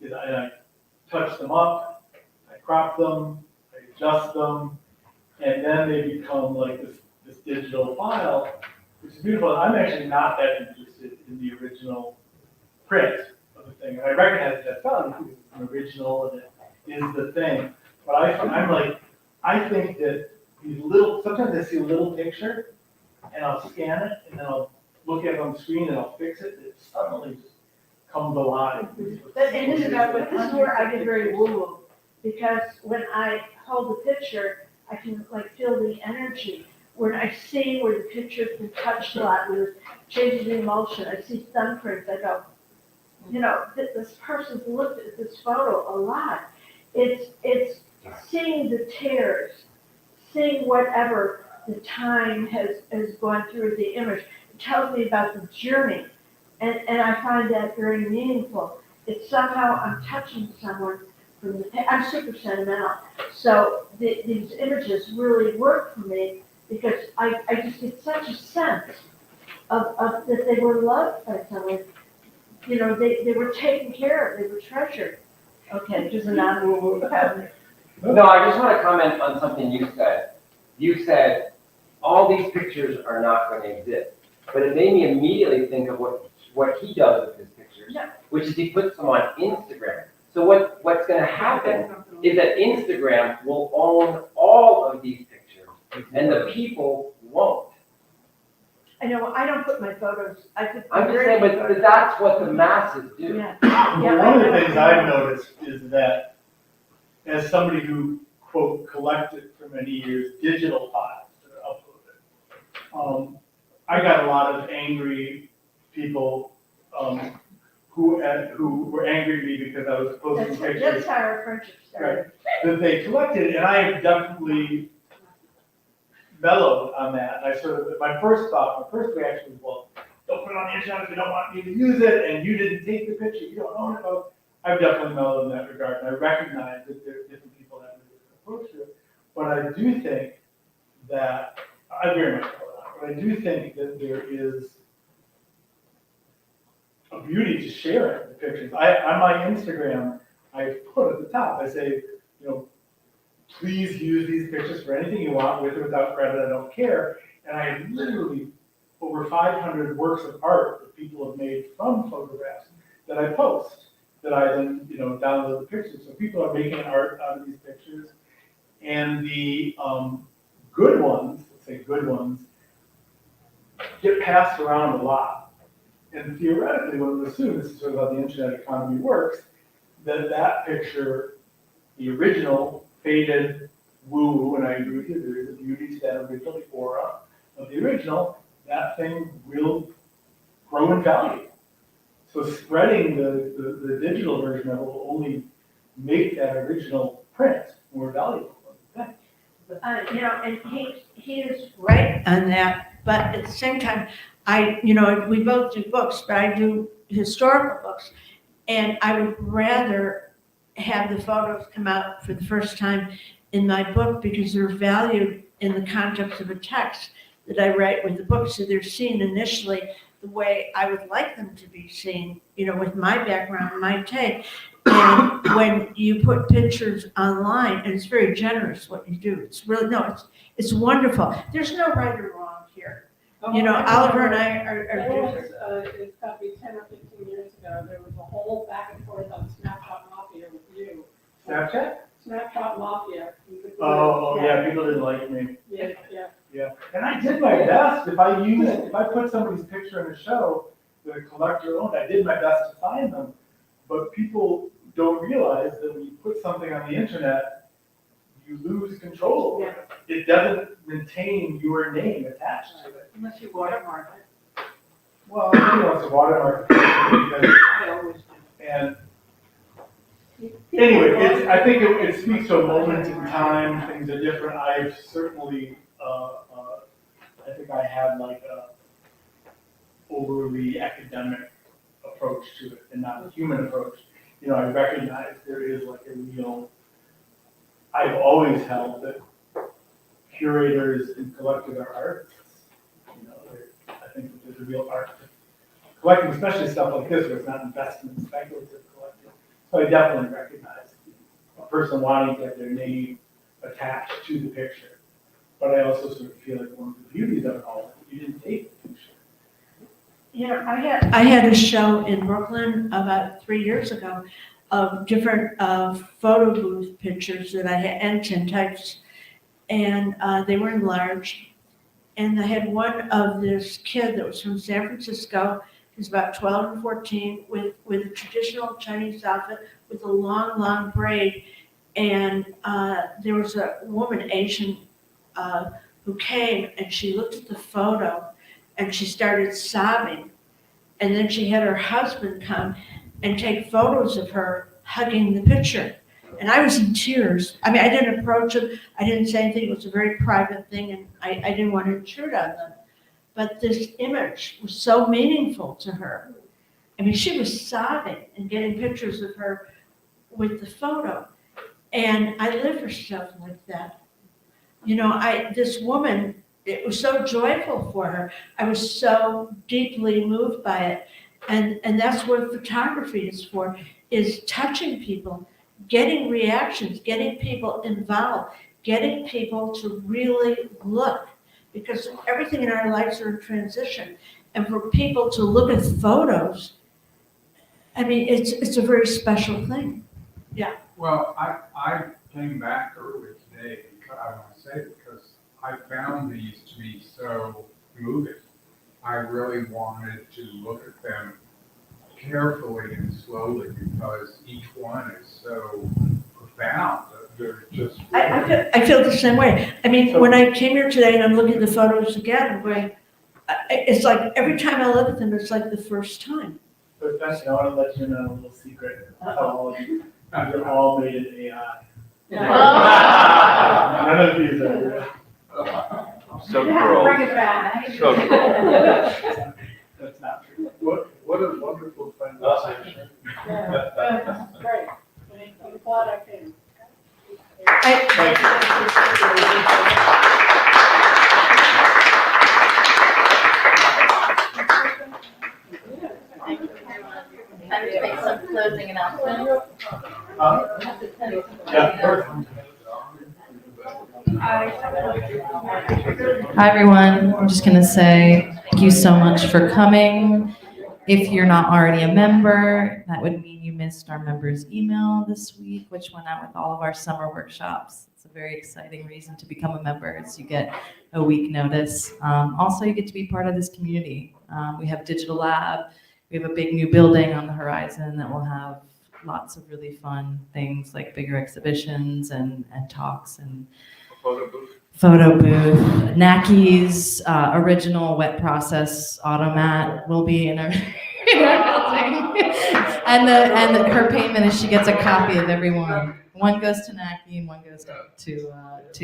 And I touch them up, I crop them, I adjust them, and then they become like this digital file, which is beautiful. I'm actually not that interested in the original print of the thing. And I recognize that file because it's an original and it is the thing. But I'm like, I think that these little, sometimes I see a little picture and I'll scan it and then I'll look at it on the screen and I'll fix it. It suddenly just comes alive. But this is where I get very woo-woo, because when I hold the picture, I can like feel the energy. when I see where the picture's been touched a lot, where there's changes in motion, I see thumbprints, I go, this person's looked at this photo a lot. It's seeing the tears, seeing whatever the time has gone through the image. It tells me about the journey, and I find that very meaningful. It's somehow I'm touching someone from the past. I'm super sentimental, so these images really work for me because I just get such a sense of that they were loved by someone. They were taken care of, they were treasured. Okay, just an animal. No, I just want to comment on something you said. You said, all these pictures are not going to exist. But it made me immediately think of what he does with his pictures, Yeah. which is he puts them on Instagram. So what's going to happen is that Instagram will own all of these pictures, and the people won't. I know, I don't put my photos, I'm just saying, but that's what the masses do. Yeah. Well, one of the things I've noticed is that as somebody who, quote, collected for many years digital files that are uploaded, I got a lot of angry people who were angry at me because I was posting pictures. That's how our friendship started. That they collected, and I have definitely mellowed on that. I my first reaction was, well, don't put it on the internet if you don't want me to use it, and you didn't take the picture, you don't own it. Well, I've definitely mellowed in that regard, and I recognize that there are different people that have a different approach to it. But I do think that, I very much know that, but I do think that there is a beauty to sharing the pictures. On my Instagram, I put at the top, I say, please use these pictures for anything you want, with or without credit, I don't care. And I have literally over 500 works of art that people have made from photographs that I post, that I then, download the pictures. So people are making art out of these pictures. And the good ones, let's say good ones, get passed around a lot. And theoretically, one would assume, this is sort of how the internet economy works, that picture, the original, faded, woo, and I agree with you, there is a beauty to that original aura of the original, that thing will grow in value. So spreading the digital version of it will only make that original print more valuable. And he is right on that, but at the same time, we both do books, but I do historical books, and I would rather have the photos come out for the first time in my book because they're valued in the context of a text that I write with the book. So they're seen initially the way I would like them to be seen, with my background, my take. And when you put pictures online, and it's very generous what you do, it's really, it's wonderful. There's no right or wrong here. Oliver and I are different. It's got to be 10 or 15 years ago, there was a whole back and forth on Snapshot Mafia with you. Snapchat? Snapshot Mafia. Oh, yeah, people didn't like me. Yeah. Yeah, and I did my best. If I put somebody's picture in a show that a collector owned, I did my best to find them. But people don't realize that when you put something on the internet, you lose control over it. It doesn't maintain your name attached to it. Unless you watermark it. Well, nobody wants to watermark it because, and anyway, I think it speaks to a moment in time. Things are different. I've certainly, I think I had like a overly academic approach to it and not a human approach. I recognize there is like a real, I've always held that curators and collectors are artists. I think that there's a real art to collecting, especially stuff like this where it's not investment, speculative collecting. So I definitely recognize a person wanting to have their name attached to the picture. But I also sort of feel like one of the beauties of it all is you didn't take the picture. I had a show in Brooklyn about 3 years ago of different photo booth pictures that I had, and tintypes, and they were enlarged. And I had one of this kid that was from San Francisco. He was about 12 or 14 with a traditional Chinese outfit with a long braid. And there was a woman, Asian, who came and she looked at the photo and she started sobbing. And then she had her husband come and take photos of her hugging the picture. And I was in tears. I mean, I didn't approach him. I didn't say anything. It was a very private thing, and I didn't want to intrude on them. But this image was so meaningful to her. I mean, she was sobbing and getting pictures of her with the photo. And I live for stuff like that. You know, this woman, it was so joyful for her. I was so deeply moved by it. And that's what photography is for, is touching people, getting reactions, getting people involved, getting people to really look. Because everything in our lives are in transition. And for people to look at photos, I mean, it's a very special thing. Well, I came back early today, because I want to say, because I found these to be so moving. I really wanted to look at them carefully and slowly, because each one is so profound. They're just. I feel the same way. I mean, when I came here today and I'm looking at the photos again, I'm going, it's like every time I look at them, it's like the first time. But Betsy, I want to let you know a little secret. They're all made in AI. None of these are real. So cool. Bring it back. So cool. That's not true. What a wonderful conversation. Yeah, great. I'm glad I came. Time to make some closing announcements. Hi, everyone. I'm just going to say thank you so much for coming. If you're not already a member, that would mean you missed our members' email this week, which went out with all of our summer workshops. It's a very exciting reason to become a member, is you get a week notice. Also, you get to be part of this community. We have Digital Lab. We have a big new building on the horizon that will have lots of really fun things like bigger exhibitions and talks and photo booth. Näkki's original wet process automat will be in our building. and her payment is she gets a copy of every one. One goes to Näkki and one goes to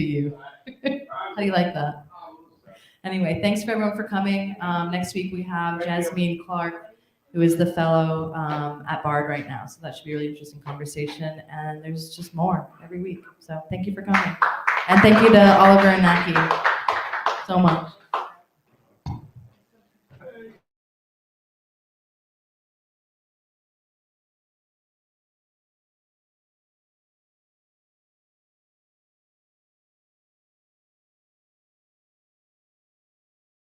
you. How do you like that? Anyway, thanks for everyone for coming. Next week we have Jasmine Clark, who is the fellow at Bard right now. So that should be a really interesting conversation. And there's just more every week. So thank you for coming. And thank you to Oliver and Näkki so much.